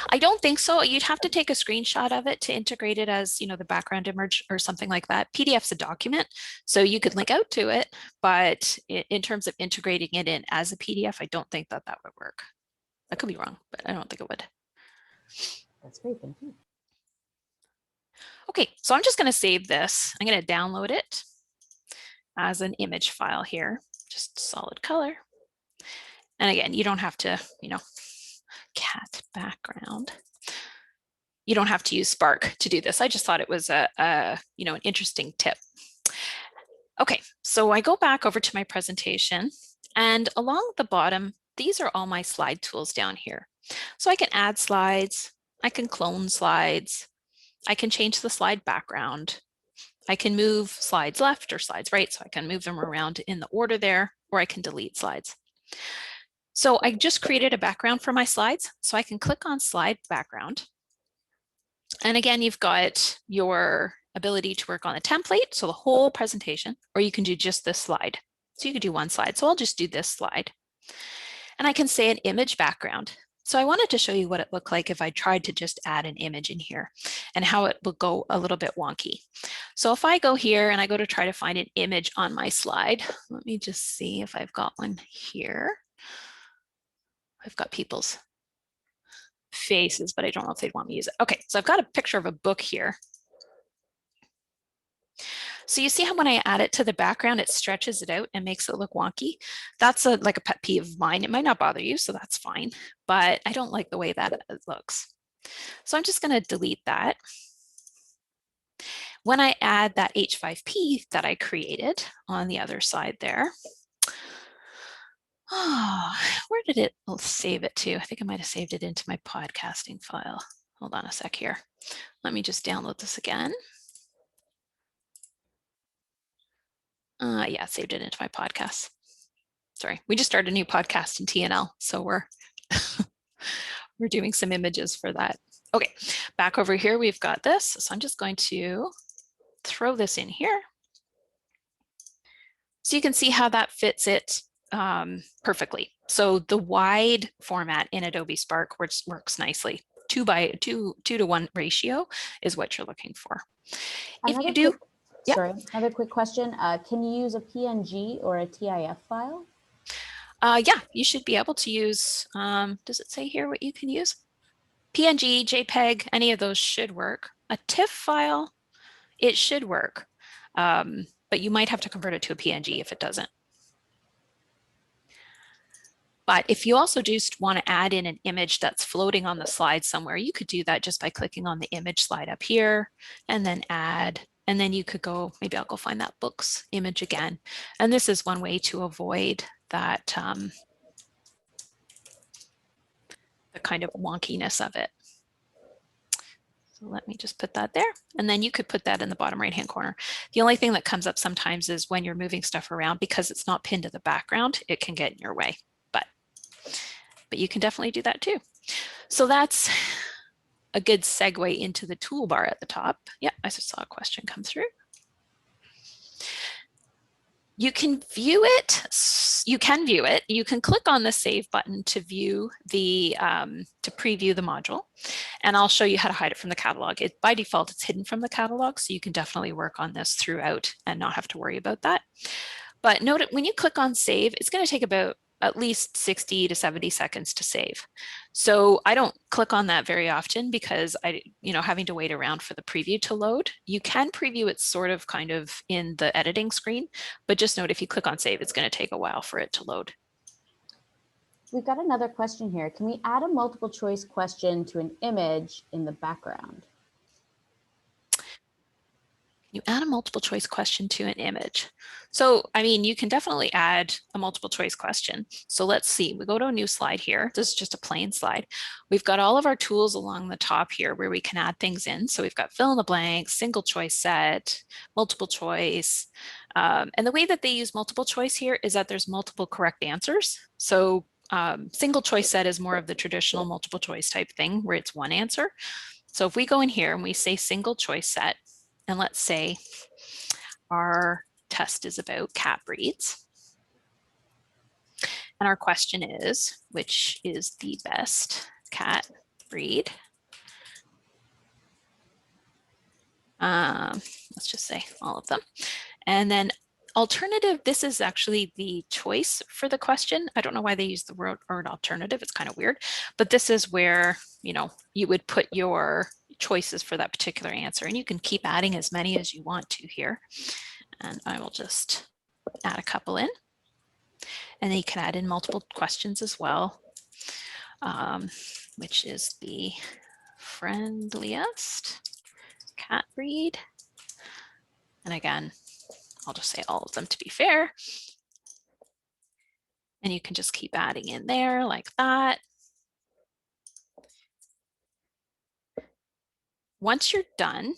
I don't think so. You'd have to take a screenshot of it to integrate it as, the background image or something like that. PDF's a document, so you could link out to it, but in terms of integrating it in as a PDF, I don't think that would work. I could be wrong, but I don't think it would. That's great, thank you. Okay, so I'm just going to save this. I'm going to download it as an image file here, just solid color. And again, you don't have to, cat background. You don't have to use Spark to do this. I just thought it was an interesting tip. Okay, so I go back over to my presentation, and along the bottom, these are all my slide tools down here. So I can add slides, I can clone slides, I can change the slide background, I can move slides left or slides right, so I can move them around in the order there, or I can delete slides. So I just created a background for my slides, so I can click on slide background. And again, you've got your ability to work on a template, so the whole presentation, or you can do just this slide. So you could do one slide. So I'll just do this slide. And I can say an image background. So I wanted to show you what it looked like if I tried to just add an image in here and how it will go a little bit wonky. So if I go here and I go to try to find an image on my slide, let me just see if I've got one here. I've got people's faces, but I don't know if they'd want me to use it. Okay, so I've got a picture of a book here. So you see how when I add it to the background, it stretches it out and makes it look wonky. That's like a pet peeve of mine. It might not bother you, so that's fine, but I don't like the way that it looks. So I'm just going to delete that. When I add that H5P that I created on the other side there, where did it save it to? I think I might have saved it into my podcasting file. Hold on a sec here. Let me just download this again. Yeah, saved it into my podcast. Sorry, we just started a new podcast in TNL, so we're we're doing some images for that. Okay, back over here, we've got this. So I'm just going to throw this in here. So you can see how that fits it perfectly. So the wide format in Adobe Spark works nicely. 2 to 1 ratio is what you're looking for. If you do, sorry, another quick question. Can you use a PNG or a TIF file? Yeah, you should be able to use, does it say here what you can use? PNG, JPEG, any of those should work. A TIFF file, it should work, but you might have to convert it to a PNG if it doesn't. But if you also just want to add in an image that's floating on the slide somewhere, you could do that just by clicking on the image slide up here and then add, and then you could go, maybe I'll go find that book's image again. And this is one way to avoid that, the kind of wonkiness of it. So let me just put that there. And then you could put that in the bottom right-hand corner. The only thing that comes up sometimes is when you're moving stuff around, because it's not pinned to the background, it can get in your way. But you can definitely do that too. So that's a good segue into the toolbar at the top. Yeah, I just saw a question come through. You can view it. You can click on the save button to view the, to preview the module. And I'll show you how to hide it from the catalog. By default, it's hidden from the catalog, so you can definitely work on this throughout and not have to worry about that. But note it, when you click on save, it's going to take about at least 60 to 70 seconds to save. So I don't click on that very often because having to wait around for the preview to load. You can preview it sort of kind of in the editing screen, but just note if you click on save, it's going to take a while for it to load. We've got another question here. Can we add a multiple choice question to an image in the background? You add a multiple choice question to an image. So, I mean, you can definitely add a multiple choice question. So let's see, we go to a new slide here. This is just a plain slide. We've got all of our tools along the top here where we can add things in. So we've got fill in the blank, single choice set, multiple choice. And the way that they use multiple choice here is that there's multiple correct answers. So single choice set is more of the traditional multiple choice type thing where it's one answer. So if we go in here and we say single choice set, and let's say our test is about cat breeds. And our question is, which is the best cat breed? Let's just say all of them. And then alternative, this is actually the choice for the question. I don't know why they use the word alternative. It's kind of weird, but this is where, you know, you would put your choices for that particular answer, and you can keep adding as many as you want to here. And I will just add a couple in, and then you can add in multiple questions as well. Which is the friendliest cat breed? And again, I'll just say all of them to be fair. And you can just keep adding in there like that. Once you're done,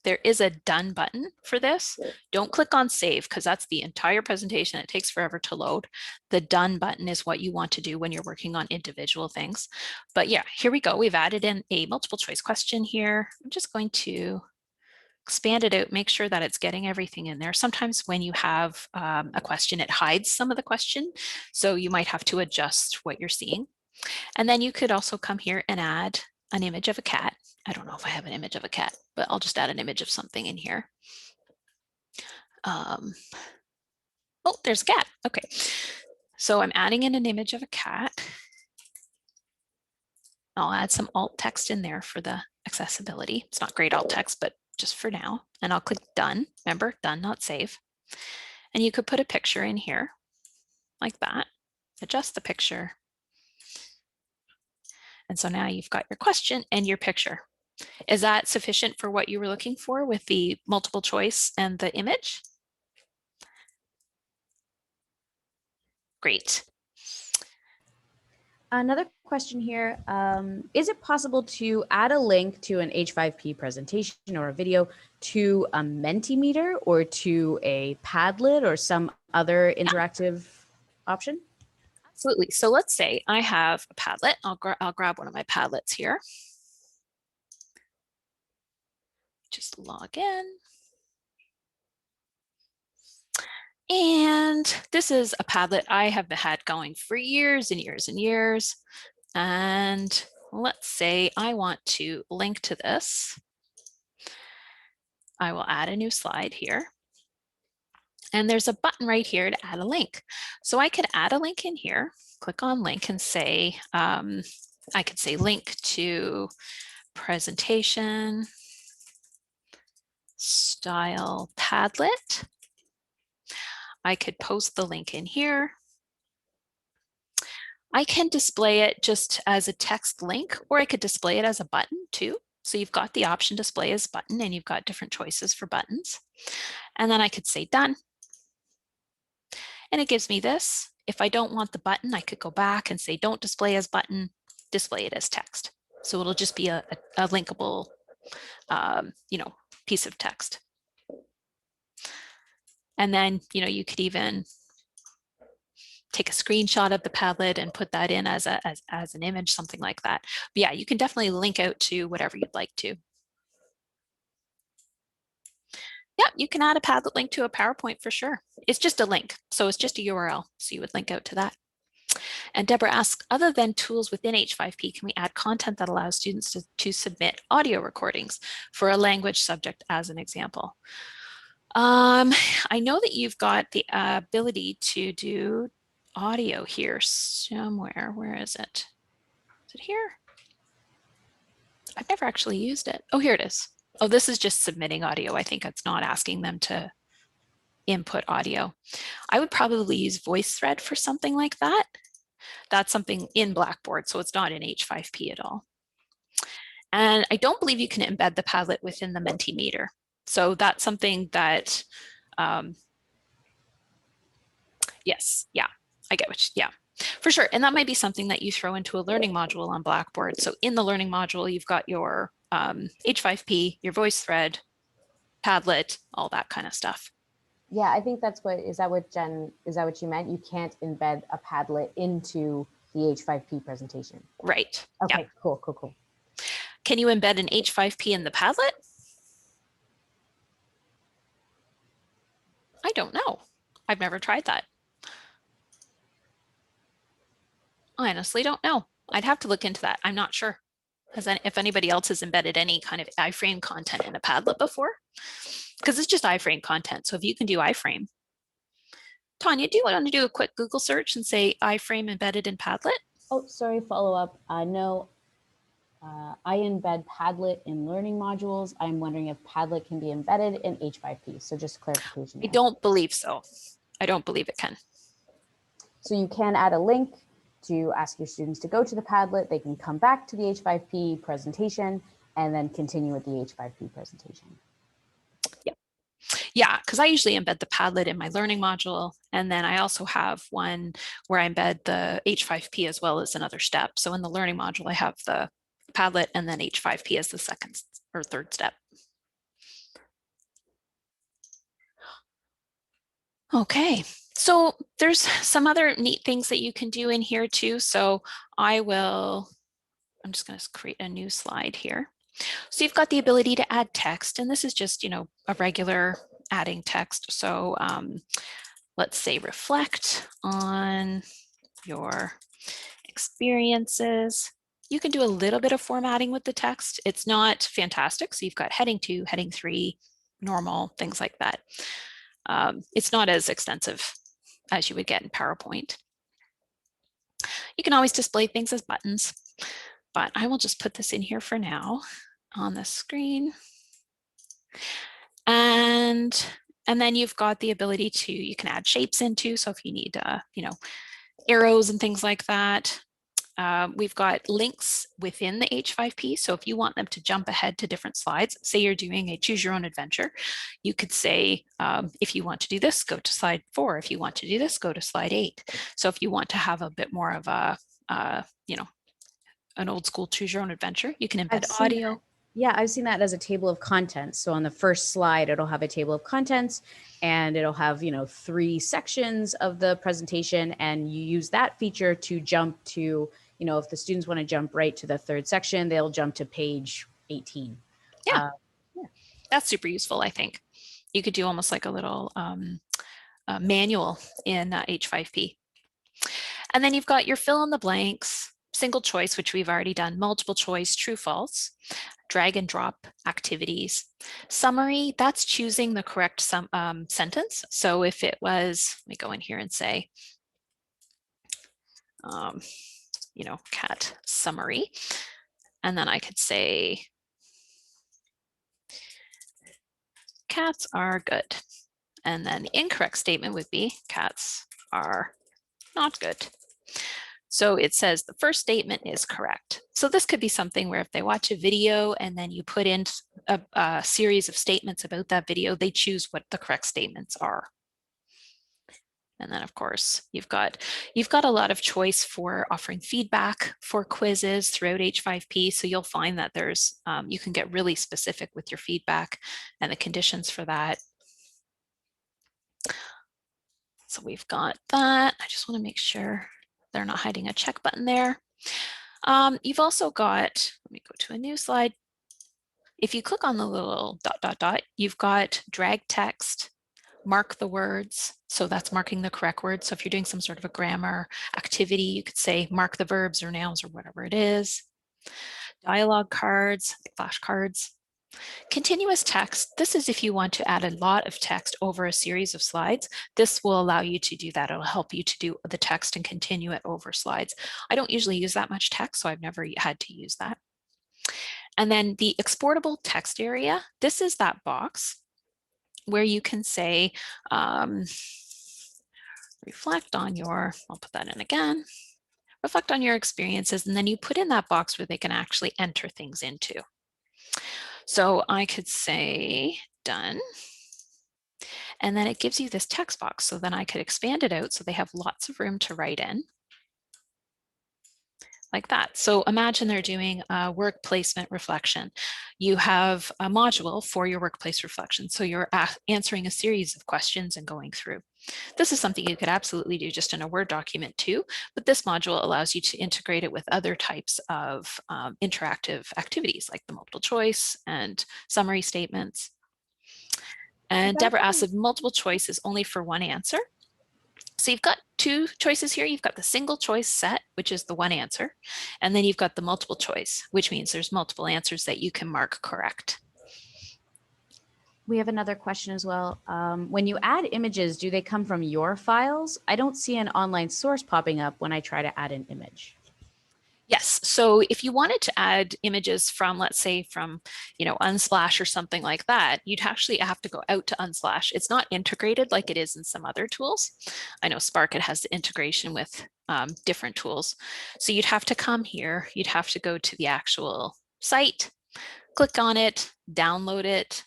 there is a done button for this. Don't click on save because that's the entire presentation. It takes forever to load. The done button is what you want to do when you're working on individual things. But yeah, here we go. We've added in a multiple choice question here. I'm just going to expand it out, make sure that it's getting everything in there. Sometimes when you have a question, it hides some of the question. So you might have to adjust what you're seeing. And then you could also come here and add an image of a cat. I don't know if I have an image of a cat, but I'll just add an image of something in here. Oh, there's a cat. Okay. So I'm adding in an image of a cat. I'll add some alt text in there for the accessibility. It's not great alt text, but just for now. And I'll click done. Remember, done, not save. And you could put a picture in here like that. Adjust the picture. And so now you've got your question and your picture. Is that sufficient for what you were looking for with the multiple choice and the image? Great. Another question here, is it possible to add a link to an H5P presentation or a video to a Mentimeter or to a Padlet or some other interactive option? Absolutely. So let's say I have a Padlet. I'll grab one of my Padlets here. Just log in. And this is a Padlet I have had going for years and years and years. And let's say I want to link to this. I will add a new slide here. And there's a button right here to add a link. So I could add a link in here, click on link and say, I could say link to presentation style Padlet. I could post the link in here. I can display it just as a text link, or I could display it as a button too. So you've got the option display as button, and you've got different choices for buttons. And then I could say done. And it gives me this. If I don't want the button, I could go back and say don't display as button, display it as text. So it'll just be a linkable piece of text. And then, you could even take a screenshot of the Padlet and put that in as an image, something like that. But yeah, you can definitely link out to whatever you'd like to. Yeah, you can add a Padlet link to a PowerPoint for sure. It's just a link, so it's just a URL. So you would link out to that. And Deborah asks, other than tools within H5P, can we add content that allows students to submit audio recordings for a language subject as an example? I know that you've got the ability to do audio here somewhere. Where is it? Is it here? I've never actually used it. Oh, here it is. Oh, this is just submitting audio. I think it's not asking them to input audio. I would probably use VoiceThread for something like that. That's something in Blackboard, so it's not in H5P at all. And I don't believe you can embed the Padlet within the Mentimeter. So that's something that, yes, yeah, I get what, yeah, for sure. And that might be something that you throw into a learning module on Blackboard. So in the learning module, you've got your H5P, your VoiceThread, Padlet, all that kind of stuff. Yeah, I think that's what, is that what you meant? You can't embed a Padlet into the H5P presentation. Right. Okay, yeah. Cool. Can you embed an H5P in the Padlet? I don't know. I've never tried that. I honestly don't know. I'd have to look into that. I'm not sure. If anybody else has embedded any kind of iframe content in a Padlet before, because it's just iframe content. So if you can do iframe, Tanya, do you want to do a quick Google search and say iframe embedded in Padlet? Oh, sorry, follow up. No, I embed Padlet in learning modules. I'm wondering if Padlet can be embedded in H5P. So just clarification I there. don't believe so. I don't believe it can. So you can add a link to ask your students to go to the Padlet. They can come back to the H5P presentation and then continue with the H5P presentation. Yeah, because I usually embed the Padlet in my learning module. And then I also have one where I embed the H5P as well as another step. So in the learning module, I have the Padlet and then H5P as the second or third step. Okay, so there's some other neat things that you can do in here too. So I'm just going to create a new slide here. So you've got the ability to add text, and this is just, a regular adding text. So let's say reflect on your experiences. You can do a little bit of formatting with the text. It's not fantastic. So you've got heading 2, heading 3, normal, things like that. It's not as extensive as you would get in PowerPoint. You can always display things as buttons, but I will just put this in here for now on the screen. And then you've got the ability to, you can add shapes into, so if you need, arrows and things like that. We've got links within the H5P. So if you want them to jump ahead to different slides, say you're doing a choose your own adventure, you could say, if you want to do this, go to slide 4. If you want to do this, go to slide 8. So if you want to have a bit more of a, an old school choose your own adventure, you can embed audio. Yeah, I've seen that as a table of contents. So on the first slide, it'll have a table of contents and it'll have, 3 sections of the presentation. And you use that feature to jump to, if the students want to jump right to the 3rd section, they'll jump to page 18. Yeah, that's super useful, I think. You could do almost like a little manual in H5P. And then you've got your fill in the blanks, single choice, which we've already done, multiple choice, true, false, drag and drop activities. Summary, that's choosing the correct sentence. So if it was, let me go in here and say, cat summary, and then I could say, cats are good. And then the incorrect statement would be, cats are not good. So it says the first statement is correct. So this could be something where if they watch a video and then you put in a series of statements about that video, they choose what the correct statements are. And then of course, you've got a lot of choice for offering feedback for quizzes throughout H5P. So you'll find that there's, you can get really specific with your feedback and the conditions for that. So we've got that. I just want to make sure they're not hiding a check button there. You've also got, let me go to a new slide. If you click on the little ... you've got drag text, mark the words. So that's marking the correct words. So if you're doing some sort of a grammar activity, you could say mark the verbs or nouns or whatever it is. Dialogue cards, flashcards. Continuous text, this is if you want to add a lot of text over a series of slides. This will allow you to do that. It'll help you to do the text and continue it over slides. I don't usually use that much text, so I've never had to use that. And then the exportable text area, this is that box where you can say, reflect on your, I'll put that in again, reflect on your experiences, and then you put in that box where they can actually enter things into. So I could say done, and then it gives you this text box. So then I could expand it out so they have lots of room to write in like that. So imagine they're doing a work placement reflection. You have a module for your workplace reflection. So you're answering a series of questions and going through. This is something you could absolutely do just in a Word document too, but this module allows you to integrate it with other types of interactive activities like the multiple choice and summary statements. And Deborah asked if multiple choice is only for one answer. So you've got two choices here. You've got the single choice set, which is the one answer, and then you've got the multiple choice, which means there's multiple answers that you can mark correct. We have another question as well. When you add images, do they come from your files? I don't see an online source popping up when I try to add an image. Yes, so if you wanted to add images from, let's say from, Unsplash or something like that, you'd actually have to go out to Unsplash. It's not integrated like it is in some other tools. I know Spark has the integration with different tools. So you'd have to come here, you'd have to go to the actual site, click on it, download it,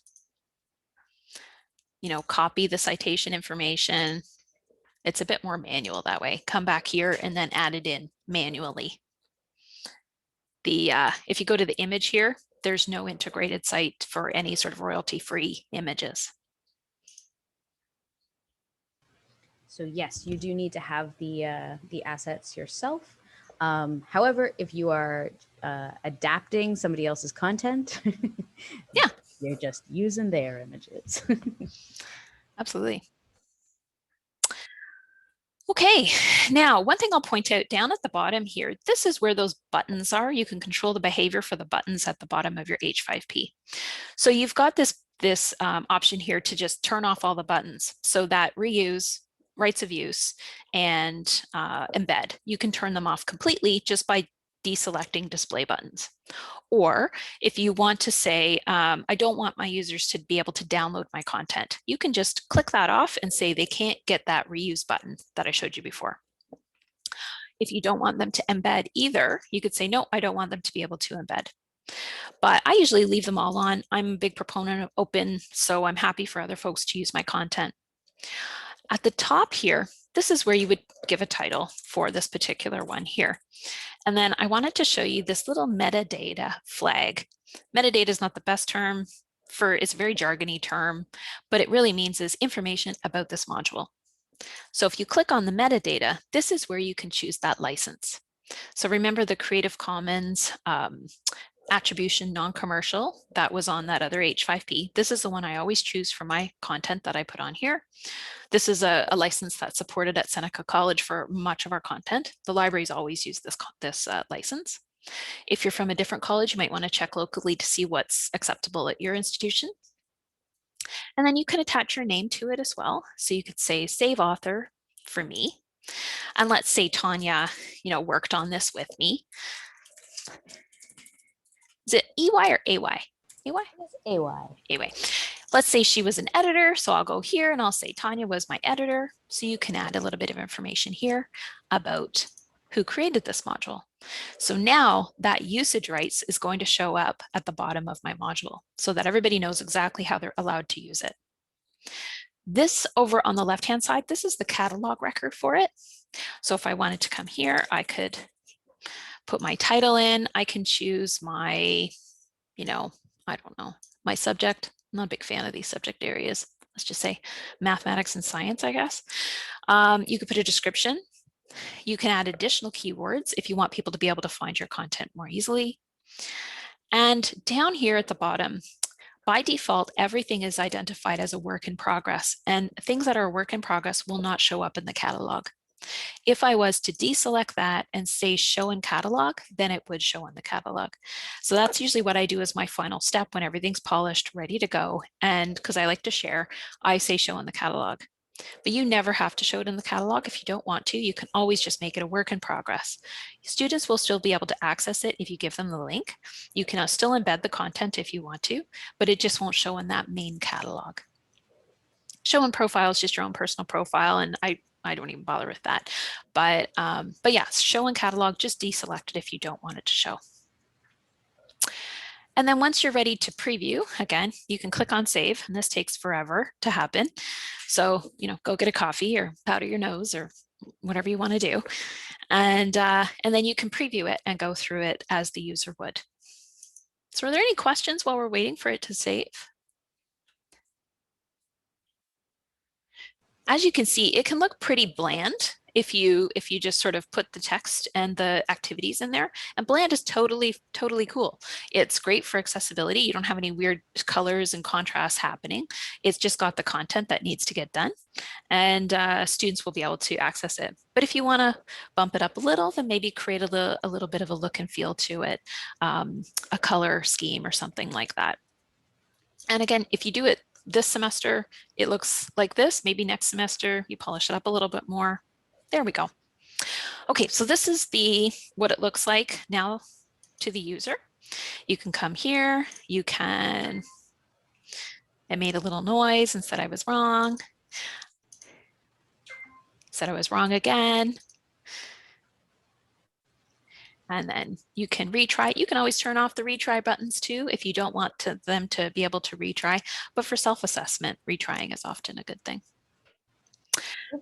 copy the citation information. It's a bit more manual that way. Come back here and then add it in manually. If you go to the image here, there's no integrated site for any sort of royalty-free images. So yes, you do need to have the assets yourself. However, if you are adapting somebody else's content, yeah, you're just using their images. Absolutely. Okay, now one thing I'll point out down at the bottom here, this is where those buttons are. You can control the behavior for the buttons at the bottom of your H5P. So you've got this option here to just turn off all the buttons so that reuse, rights of use, and embed, you can turn them off completely just by deselecting display buttons. Or if you want to say, I don't want my users to be able to download my content, you can just click that off and say they can't get that reuse button that I showed you before. If you don't want them to embed either, you could say, no, I don't want them to be able to embed. But I usually leave them all on. I'm a big proponent of open, so I'm happy for other folks to use my content. At the top here, this is where you would give a title for this particular one here. And then I wanted to show you this little metadata flag. Metadata is not the best term it's a very jargony term, but it really means is information about this module. So if you click on the metadata, this is where you can choose that license. So remember the Creative Commons attribution non-commercial that was on that other H5P. This is the one I always choose for my content that I put on here. This is a license that's supported at Seneca College for much of our content. The libraries always use this license. If you're from a different college, you might want to check locally to see what's acceptable at your institution. And then you can attach your name to it as well. So you could say save author for me. And let's say Tanya, worked on this with me. Is it EY or AY? AY? It's AY. AY. Let's say she was an editor. So I'll go here and I'll say Tanya was my editor. So you can add a little bit of information here about who created this module. So now that usage rights is going to show up at the bottom of my module so that everybody knows exactly how they're allowed to use it. This over on the left-hand side, this is the catalog record for it. So if I wanted to come here, I could put my title in. I can choose my, I don't know, my subject. I'm not a big fan of these subject areas. Let's just say mathematics and science, I guess. You could put a description. You can add additional keywords if you want people to be able to find your content more easily. And down here at the bottom, by default, everything is identified as a work in progress, and things that are a work in progress will not show up in the catalog. If I was to deselect that and say show in catalog, then it would show in the catalog. So that's usually what I do as my final step when everything's polished, ready to go. And because I like to share, I say show in the catalog. But you never have to show it in the catalog if you don't want to. You can always just make it a work in progress. Students will still be able to access it if you give them the link. You can still embed the content if you want to, but it just won't show in that main catalog. Show in profile is just your own personal profile, and I don't even bother with that. But yeah, show in catalog, just deselect it if you don't want it to show. And then once you're ready to preview, again, you can click on save, and this takes forever to happen. So, go get a coffee or powder your nose or whatever you want to do. And then you can preview it and go through it as the user would. So are there any questions while we're waiting for it to save? As you can see, it can look pretty bland if you just sort of put the text and the activities in there. And bland is totally cool. It's great for accessibility. You don't have any weird colors and contrasts happening. It's just got the content that needs to get done, and students will be able to access it. But if you want to bump it up a little, then maybe create a little bit of a look and feel to it, a color scheme or something like that. And again, if you do it this semester, it looks like this. Maybe next semester you polish it up a little bit more. There we go. Okay, so this is what it looks like now to the user. You can come here, you can, I made a little noise and said I was wrong. Said I was wrong again. And then you can retry. You can always turn off the retry buttons too if you don't want them to be able to retry. But for self-assessment, retrying is often a good thing.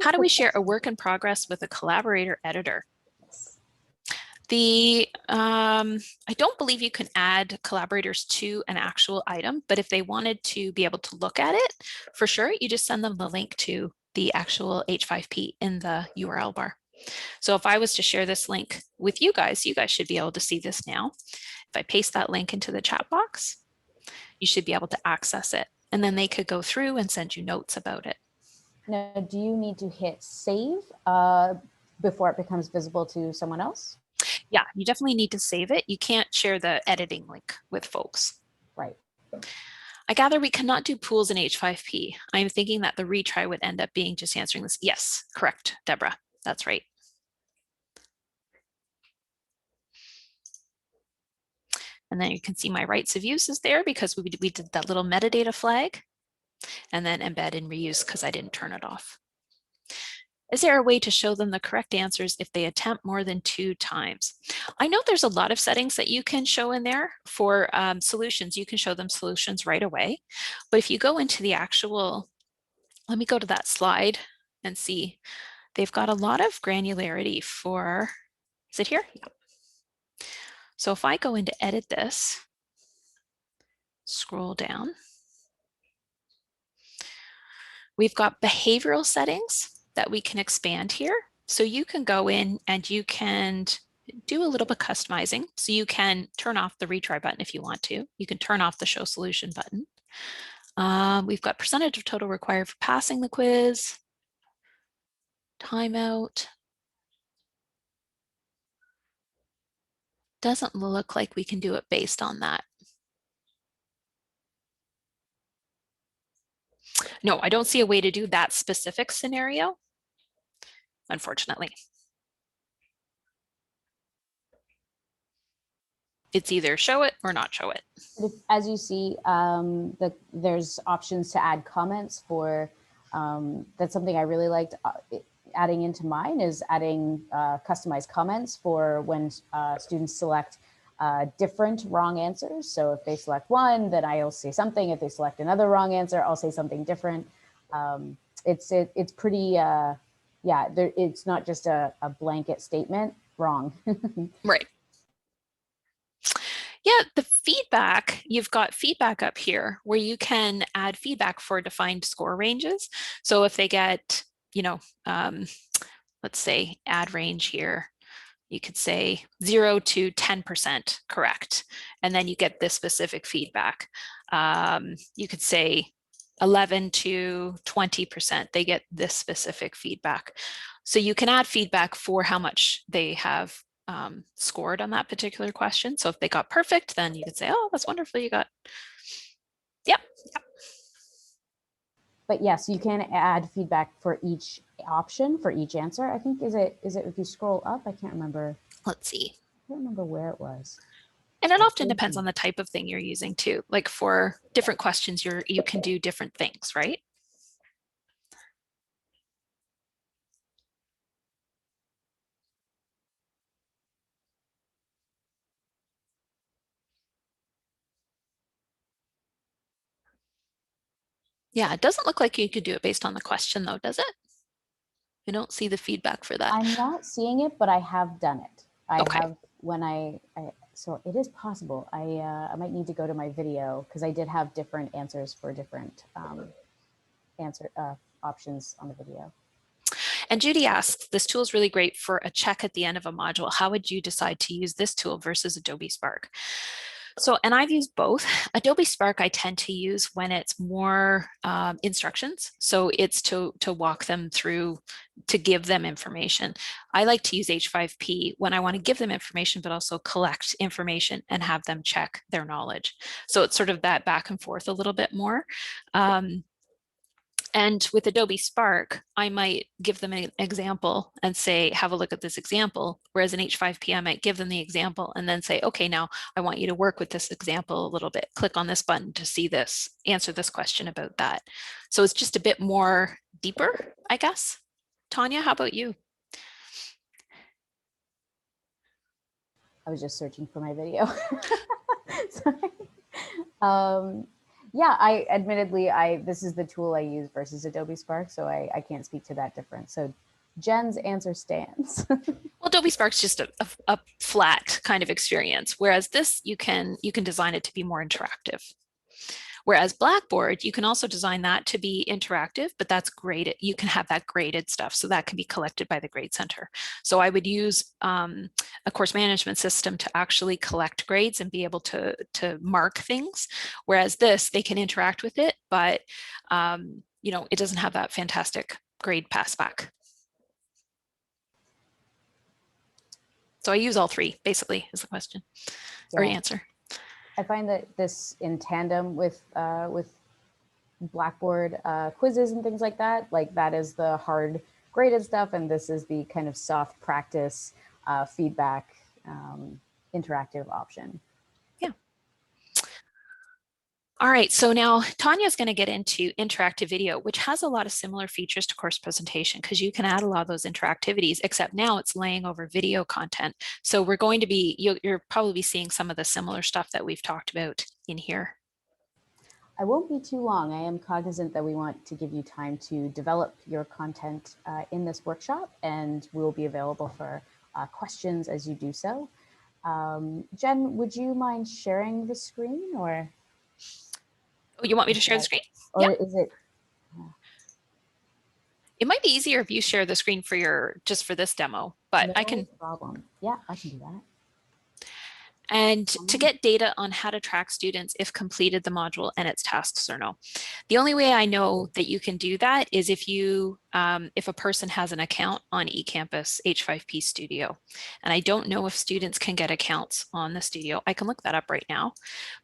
How do we share a work in progress with a collaborator editor? I don't believe you can add collaborators to an actual item, but if they wanted to be able to look at it, for sure, you just send them the link to the actual H5P in the URL bar. So if I was to share this link with you guys should be able to see this now. If I paste that link into the chat box, you should be able to access it. And then they could go through and send you notes about it. Now, do you need to hit save before it becomes visible to someone else? Yeah, you definitely need to save it. You can't share the editing link with folks. Right. I gather we cannot do pools in H5P. I'm thinking that the retry would end up being just answering this. Yes, correct, Deborah. That's right. And then you can see my rights of use is there because we did that little metadata flag, and then embed and reuse because I didn't turn it off. Is there a way to show them the correct answers if they attempt more than 2 times? I know there's a lot of settings that you can show in there for solutions. You can show them solutions right away. But if you go into the actual, let me go to that slide and see. They've got a lot of granularity for, is it here? Yeah. So if I go into edit this, scroll down, we've got behavioral settings that we can expand here. So you can go in and you can do a little bit customizing. So you can turn off the retry button if you want to. You can turn off the show solution button. We've got percentage of total required for passing the quiz, timeout. Doesn't look like we can do it based on that. No, I don't see a way to do that specific scenario, unfortunately. It's either show it or not show it. As you see, there's options to add comments for, that's something I really liked adding into mine, is adding customized comments for when students select different wrong answers. So if they select one, then I'll say something. If they select another wrong answer, I'll say something different. It's pretty, yeah, it's not just a blanket statement, wrong. Right. Yeah, the feedback, you've got feedback up here where you can add feedback for defined score ranges. So if they get, you know, let's say add range here, you could say 0 to 10% correct, and then you get this specific feedback. You could say 11 to 20%, they get this specific feedback. So you can add feedback for how much they have scored on that particular question. So if they got perfect, then you could say, oh, that's wonderful, you got, yep. But yes, you can add feedback for each option, for each answer. I think, is it if you scroll up? I can't remember. Let's see. I can't remember where it was. And it often depends on the type of thing you're using too. Like for different questions, you can do different things, right? Yeah, it doesn't look like you could do it based on the question though, does it? I don't see the feedback for that. I'm not seeing it, but I have done it. I Okay. have, when so it is possible. I might need to go to my video because I did have different answers for different options on the video. And Judy asks, this tool is really great for a check at the end of a module. How would you decide to use this tool versus Adobe Spark? So, and I've used both. Adobe Spark I tend to use when it's more instructions. So it's to walk them through, to give them information. I like to use H5P when I want to give them information, but also collect information and have them check their knowledge. So it's sort of that back and forth a little bit more. And with Adobe Spark, I might give them an example and say, have a look at this example. Whereas in H5P, I might give them the example and then say, okay, now I want you to work with this example a little bit. Click on this button to see this, answer this question about that. So it's just a bit more deeper, I guess. Tanya, how about you? I was just searching for my video. Sorry. Yeah, admittedly, this is the tool I use versus Adobe Spark, so I can't speak to that difference. So Jen's answer stands. Well, Adobe Spark's just a flat kind of experience, whereas this, you can design it to be more interactive. Whereas Blackboard, you can also design that to be interactive, but that's graded. You can have that graded stuff, so that can be collected by the Grade Center. So I would use a course management system to actually collect grades and be able to mark things. Whereas this, they can interact with it, but you know, it doesn't have that fantastic grade pass back. So I use all three, basically, is the question or answer. I find that this in tandem with Blackboard quizzes and things like that is the hard graded stuff, and this is the kind of soft practice feedback interactive option. Yeah. All right, so now Tanya's going to get into interactive video, which has a lot of similar features to course presentation because you can add a lot of those interactivities, except now it's laying over video content. So we're going to be, you're probably seeing some of the similar stuff that we've talked about in here. I won't be too long. I am cognizant that we want to give you time to develop your content in this workshop, and we'll be available for questions as you do so. Jen, would you mind sharing the screen or? Oh, you want me to share the screen? Or yeah. Is it? It might be easier if you share the screen for just for this demo, but No I can. problem. Yeah, I can do that. And to get data on how to track students if completed the module and its tasks or no. The only way I know that you can do that is if you, if a person has an account on eCampus H5P Studio. And I don't know if students can get accounts on the studio. I can look that up right now.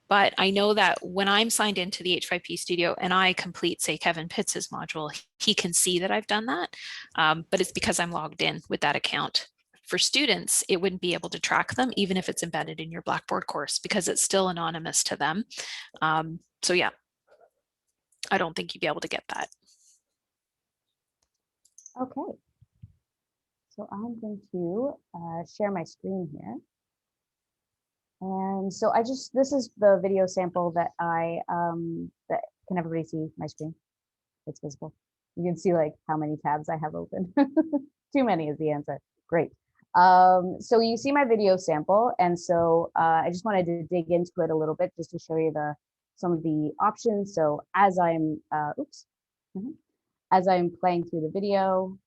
But I know that when I'm signed into the H5P Studio and I complete, say, Kevin Pitts's module, he can see that I've done that. But it's because I'm logged in with that account. For students, it wouldn't be able to track them, even if it's embedded in your Blackboard course, because it's still anonymous to them. So yeah, I don't think you'd be able to get that. Okay. So I'm going to share my screen here. And so this is the video sample that can everybody see my screen? It's visible. You can see like how many tabs I have open. Too many is the answer. Great. So you see my video sample, and so I just wanted to dig into it a little bit just to show you some of the options. So as I'm as I'm playing through the video,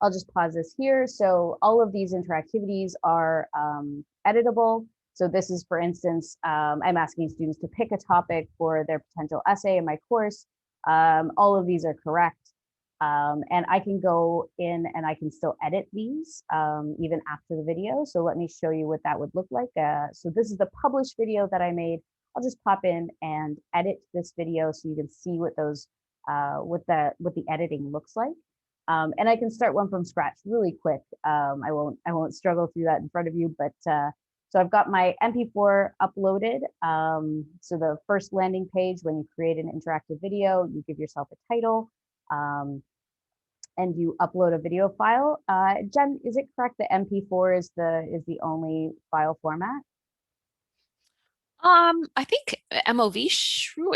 I'll just pause this here. So all of these interactivities are editable. So this is, for instance, I'm asking students to pick a topic for their potential essay in my course. All of these are correct. And I can go in and I can still edit these even after the video. So let me show you what that would look like. So this is the published video that I made. I'll just pop in and edit this video so you can see what those what the editing looks like. And I can start one from scratch really quick. I won't struggle through that in front of you, but so I've got my MP4 uploaded. So the first landing page, when you create an interactive video, you give yourself a title. And you upload a video file. Jen, is it correct that MP4 is the only file format? I think MOV,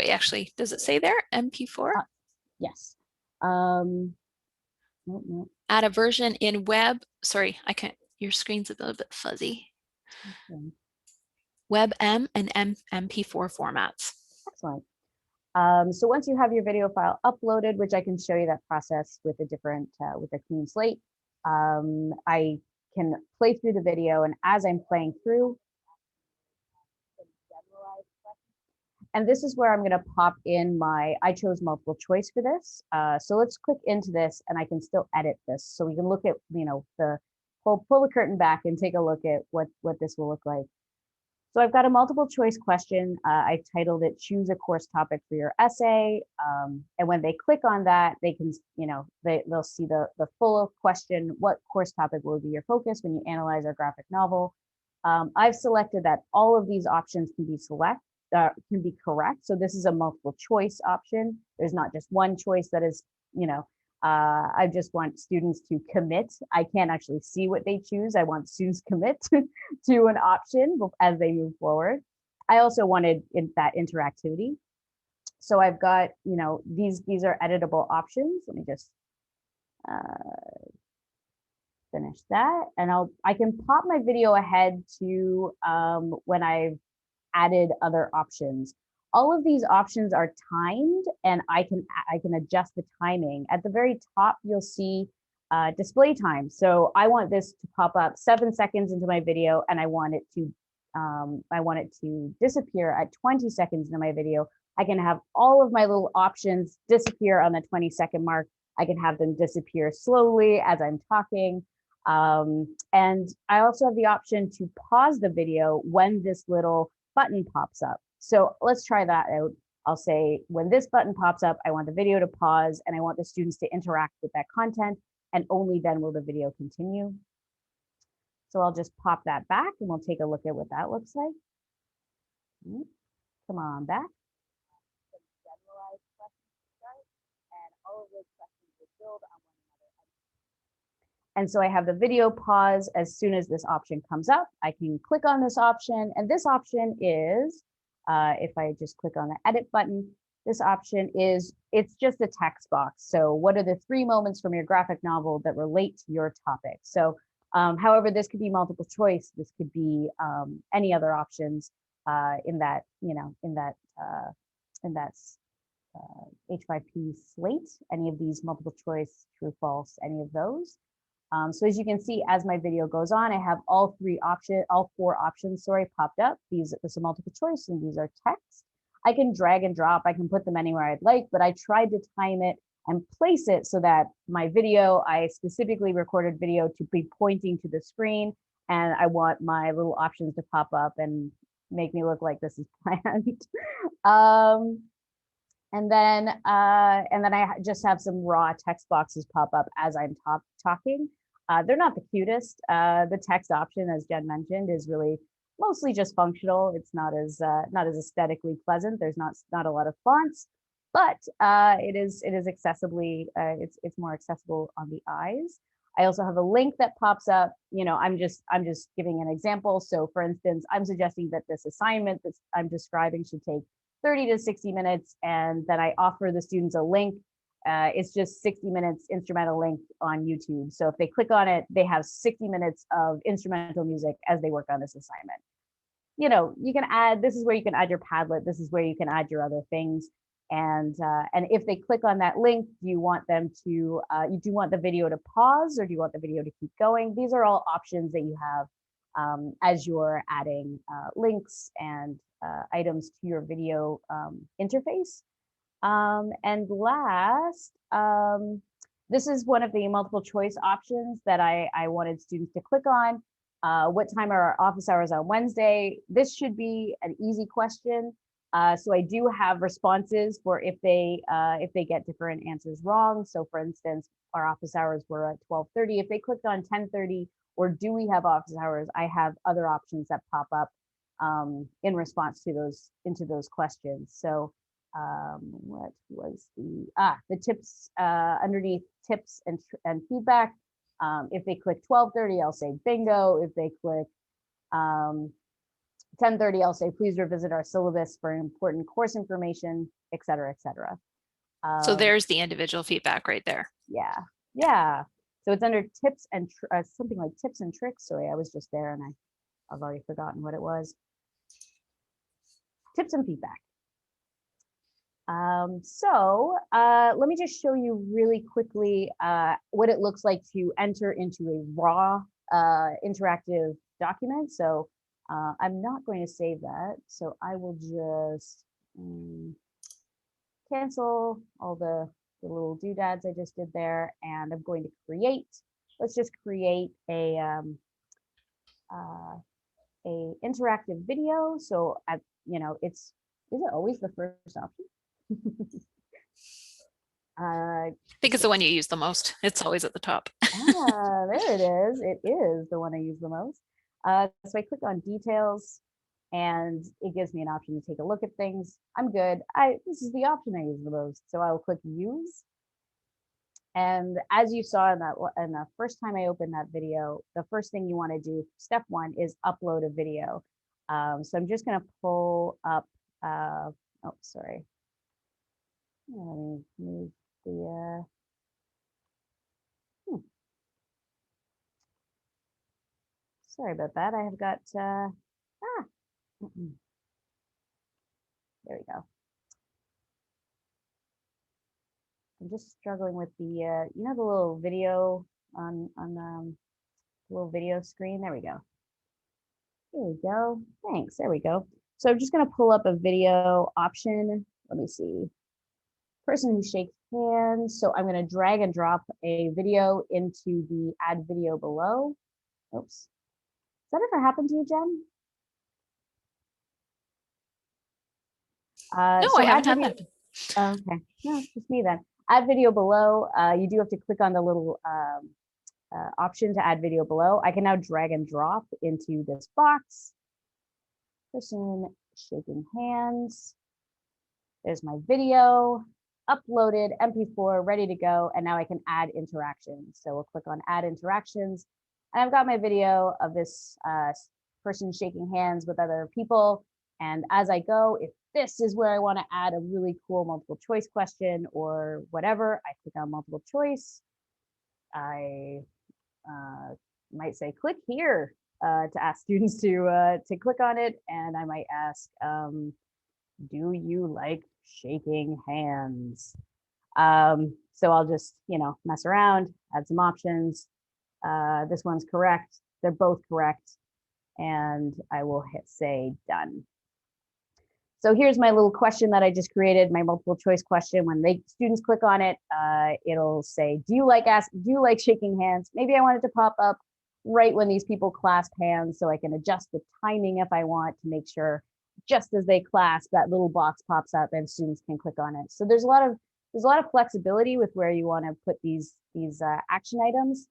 actually, does it say there, MP4? Yes. No. Add a version in web, sorry, I can't, your screen's a little bit fuzzy. Okay. WebM and MP4 formats. Excellent. So once you have your video file uploaded, which I can show you that process with a different, with a clean slate, I can play through the video, and as I'm playing through, and this is where I'm going to pop in I chose multiple choice for this. So let's click into this, and I can still edit this. So we can look at, pull the curtain back and take a look at what this will look like. So I've got a multiple choice question. I've titled it "Choose a course topic for your essay." And when they click on that, they can, they'll see the full question. What course topic will be your focus when you analyze our graphic novel? I've selected that all of these options can be correct. So this is a multiple choice option. There's not just one choice that is, I just want students to commit. I can't actually see what they choose. I want students commit to an option as they move forward. I also wanted that interactivity. So I've got, these are editable options. Let me just finish that, and I can pop my video ahead to when I've added other options. All of these options are timed, and I can adjust the timing. At the very top, you'll see display time. So I want this to pop up 7 seconds into my video, and I want it to disappear at 20 seconds into my video. I can have all of my little options disappear on the 20-second mark. I can have them disappear slowly as I'm talking. And I also have the option to pause the video when this little button pops up. So let's try that out. I'll say, when this button pops up, I want the video to pause, and I want the students to interact with that content, and only then will the video continue. So I'll just pop that back, and we'll take a look at what that looks like. Come on back. And all of those questions will build on one another. And so I have the video pause. As soon as this option comes up, I can click on this option, and this option is, if I just click on the edit button, this option is, it's just a text box. So what are the 3 moments from your graphic novel that relate to your topic? So however, this could be multiple choice. This could be any other options in that H5P slate, any of these multiple choice, true, false, any of those. So as you can see, as my video goes on, I have all 4 options, popped up. This is multiple choice, and these are text. I can drag and drop. I can put them anywhere I'd like, but I tried to time it and place it so that my video, I specifically recorded video to be pointing to the screen, and I want my little options to pop up and make me look like this is planned. And then I just have some raw text boxes pop up as I'm talking. They're not the cutest. The text option, as Jen mentioned, is really mostly just functional. It's not as aesthetically pleasant. There's not a lot of fonts, but it is accessibly. It's more accessible on the eyes. I also have a link that pops up. I'm just giving an example. So for instance, I'm suggesting that this assignment that I'm describing should take 30 to 60 minutes, and then I offer the students a link. It's just 60 minutes instrumental link on YouTube. So if they click on it, they have 60 minutes of instrumental music as they work on this assignment. You can add, this is where you can add your Padlet. This is where you can add your other things. And if they click on that link, do you want them to, you do want the video to pause, or do you want the video to keep going? These are all options that you have as you're adding links and items to your video interface. And last, this is one of the multiple choice options that I wanted students to click on. What time are our office hours on Wednesday? This should be an easy question. So I do have responses for if they get different answers wrong. So for instance, our office hours were at 12:30. If they clicked on 10:30, or do we have office hours, I have other options that pop up in response to those questions. So what was the tips underneath tips and feedback? If they click 12:30, I'll say bingo. If they click 10:30, I'll say please revisit our syllabus for important course information, et cetera, et cetera. So there's the individual feedback right there. Yeah. So it's under tips and something like tips and tricks. Sorry, I was just there and I've already forgotten what it was. Tips and feedback. Let me just show you really quickly what it looks like to enter into a raw interactive document. So I'm not going to save that. So I will just cancel all the little doodads I just did there. And I'm going to create, let's just create a interactive video. So is it always the first option? I think it's the one you use the most. It's always at the top. There it is. It is the one I use the most. So I click on details and it gives me an option to take a look at things. I'm good. This is the option I use the most. So I'll click use. And as you saw in the first time I opened that video, the first thing you want to do, step one, is upload a video. So I'm just going to pull up, oh, sorry. Let me move the, sorry about that. I have got, there we go. I'm just struggling with the, the little video on the little video screen. There we go. There we go. Thanks. There we go. So I'm just going to pull up a video option. Let me see. Person who shakes hands. So I'm going to drag and drop a video into the add video below. Oops. Has that ever happened to you, Jen? No, so I haven't had that. Okay. No, it's just me then. Add video below. You do have to click on the little option to add video below. I can now drag and drop into this box. Person shaking hands. There's my video, uploaded, MP4, ready to go. And now I can add interactions. So we'll click on add interactions. And I've got my video of this person shaking hands with other people. And as I go, if this is where I want to add a really cool multiple choice question or whatever, I click on multiple choice. I might say click here to ask students to click on it, and I might ask, do you like shaking hands? So I'll just mess around, add some options. This one's correct. They're both correct, and I will hit say done. So here's my little question that I just created, my multiple choice question. When students click on it, it'll say, do you like shaking hands? Maybe I want it to pop up right when these people clasp hands, so I can adjust the timing if I want to make sure just as they clasp, that little box pops up and students can click on it. So there's a lot of flexibility with where you want to put these action items.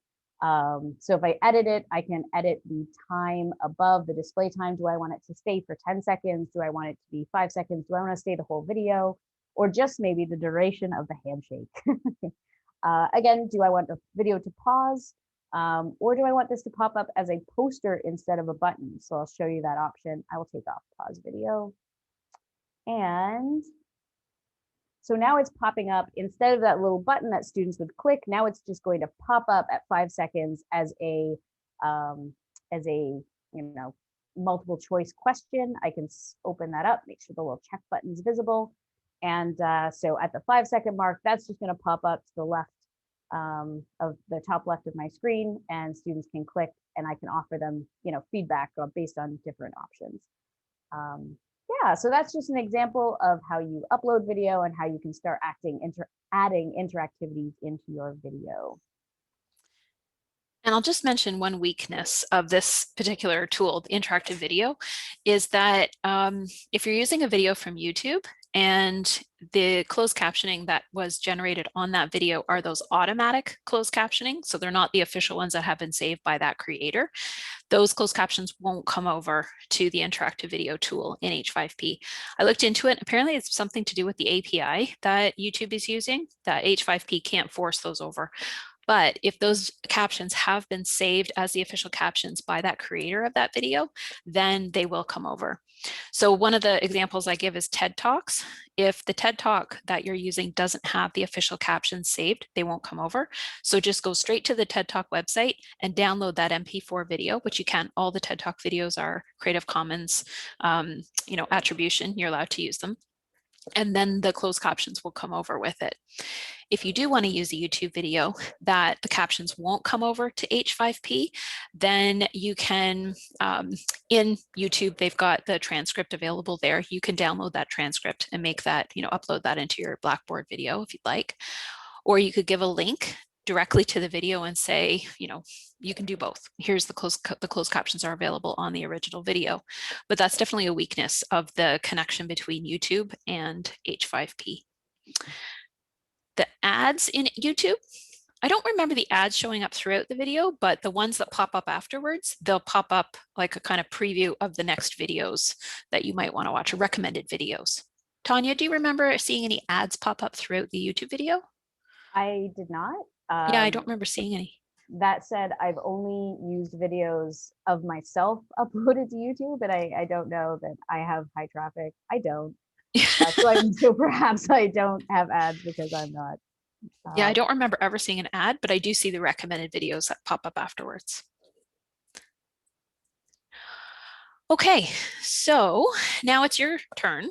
So if I edit it, I can edit the time above the display time. Do I want it to stay for 10 seconds? Do I want it to be 5 seconds? Do I want to stay the whole video, or just maybe the duration of the handshake? Again, do I want the video to pause? Or do I want this to pop up as a poster instead of a button? So I'll show you that option. I will take off pause video. And so now it's popping up instead of that little button that students would click. Now it's just going to pop up at 5 seconds as a multiple choice question. I can open that up, make sure the little check button is visible. And so at the 5 second mark, that's just going to pop up to the left of the top left of my screen, and students can click, and I can offer them feedback based on different options. Yeah, so that's just an example of how you upload video and how you can start adding interactivities into your video. And I'll just mention one weakness of this particular tool, the interactive video, is that if you're using a video from YouTube and the closed captioning that was generated on that video are those automatic closed captioning, so they're not the official ones that have been saved by that creator, those closed captions won't come over to the interactive video tool in H5P. I looked into it. Apparently it's something to do with the API that YouTube is using, that H5P can't force those over. But if those captions have been saved as the official captions by that creator of that video, then they will come over. So one of the examples I give is TED Talks. If the TED Talk that you're using doesn't have the official captions saved, they won't come over. So just go straight to the TED Talk website and download that MP4 video, which you can. All the TED Talk videos are Creative Commons, attribution. You're allowed to use them. and then the closed captions will come over with it. If you do want to use a YouTube video that the captions won't come over to H5P, then you can, in YouTube, they've got the transcript available there. You can download that transcript and make that, upload that into your Blackboard video if you'd like. Or you could give a link directly to the video and say, you can do both. Here's the closed captions are available on the original video. But that's definitely a weakness of the connection between YouTube and H5P. The ads in YouTube, I don't remember the ads showing up throughout the video, but the ones that pop up afterwards, they'll pop up like a kind of preview of the next videos that you might want to watch, or recommended videos. Tanya, do you remember seeing any ads pop up throughout the YouTube video? I did not. Yeah, I don't remember seeing any. That said, I've only used videos of myself uploaded to YouTube, and I don't know that I have high traffic. I don't. So perhaps I don't have ads because I'm not. Yeah, I don't remember ever seeing an ad, but I do see the recommended videos that pop up afterwards. Okay, so now it's your turn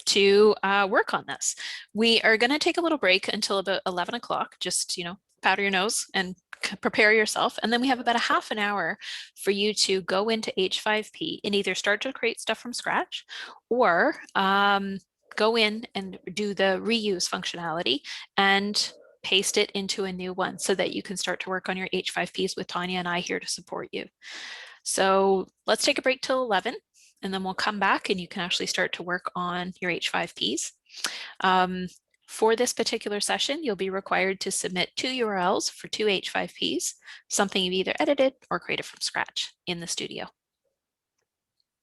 to work on this. We are going to take a little break until about 11 o'clock, just, powder your nose and prepare yourself. And then we have about a half an hour for you to go into H5P and either start to create stuff from scratch, or go in and do the reuse functionality and paste it into a new one so that you can start to work on your H5Ps with Tanya and I here to support you. So let's take a break till 11, and then we'll come back and you can actually start to work on your H5Ps. For this particular session, you'll be required to submit 2 URLs for 2 H5Ps, something you've either edited or created from scratch in the studio.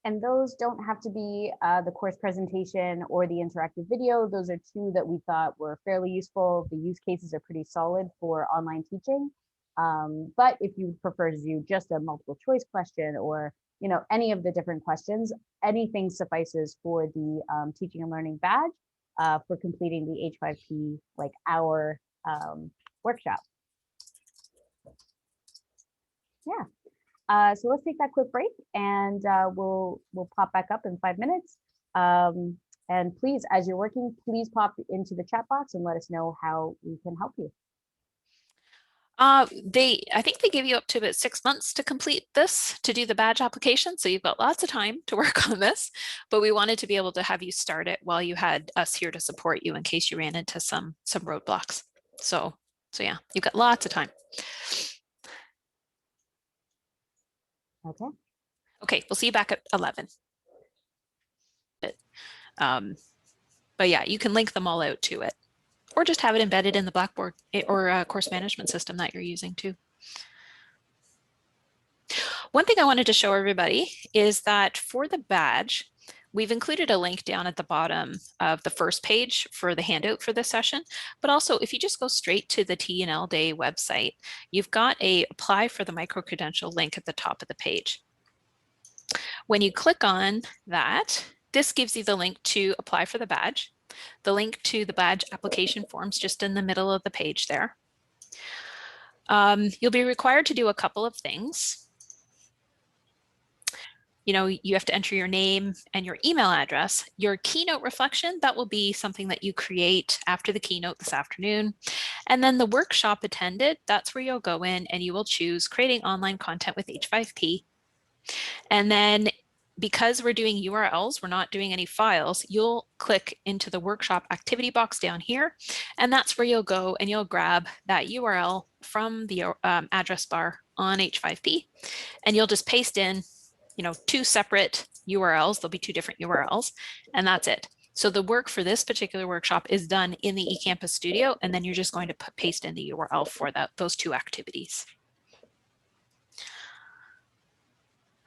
And those don't have to be the course presentation or the interactive video. Those are 2 that we thought were fairly useful. The use cases are pretty solid for online teaching. But if you prefer to do just a multiple choice question, or any of the different questions, anything suffices for the teaching and learning badge for completing the H5P hour workshop. Yeah. So let's take that quick break, and we'll pop back up in 5 minutes. And please, as you're working, please pop into the chat box and let us know how we can help you. I think they give you up to about 6 months to complete this, to do the badge application. So you've got lots of time to work on this, but we wanted to be able to have you start it while you had us here to support you in case you ran into some roadblocks. So yeah, you've got lots of time. Okay, we'll see you back at 11. But yeah, you can link them all out to it, or just have it embedded in the Blackboard or course management system that you're using too. One thing I wanted to show everybody is that for the badge, we've included a link down at the bottom of the first page for the handout for this session. But also, if you just go straight to the T&L Day website, you've got a apply for the micro-credential link at the top of the page. When you click on that, this gives you the link to apply for the badge, the link to the badge application forms just in the middle of the page there. You'll be required to do a couple of things. You have to enter your name and your email address. Your keynote reflection, that will be something that you create after the keynote this afternoon. And then the workshop attended, that's where you'll go in and you will choose creating online content with H5P. And then because we're doing URLs, we're not doing any files, you'll click into the workshop activity box down here. And that's where you'll go and you'll grab that URL from the address bar on H5P. And you'll just paste in 2 separate URLs. There'll be 2 different URLs, and that's it. So the work for this particular workshop is done in the eCampus Studio, and then you're just going to paste in the URL for those 2 activities.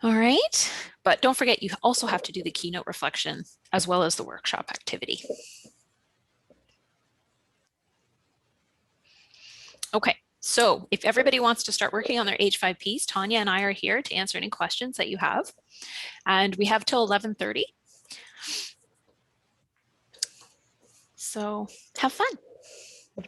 All right, but don't forget, you also have to do the keynote reflection as well as the workshop activity. Okay. So if everybody wants to start working on their H5Ps, Tanya and I are here to answer any questions that you have. And we have till 11:30. So have fun.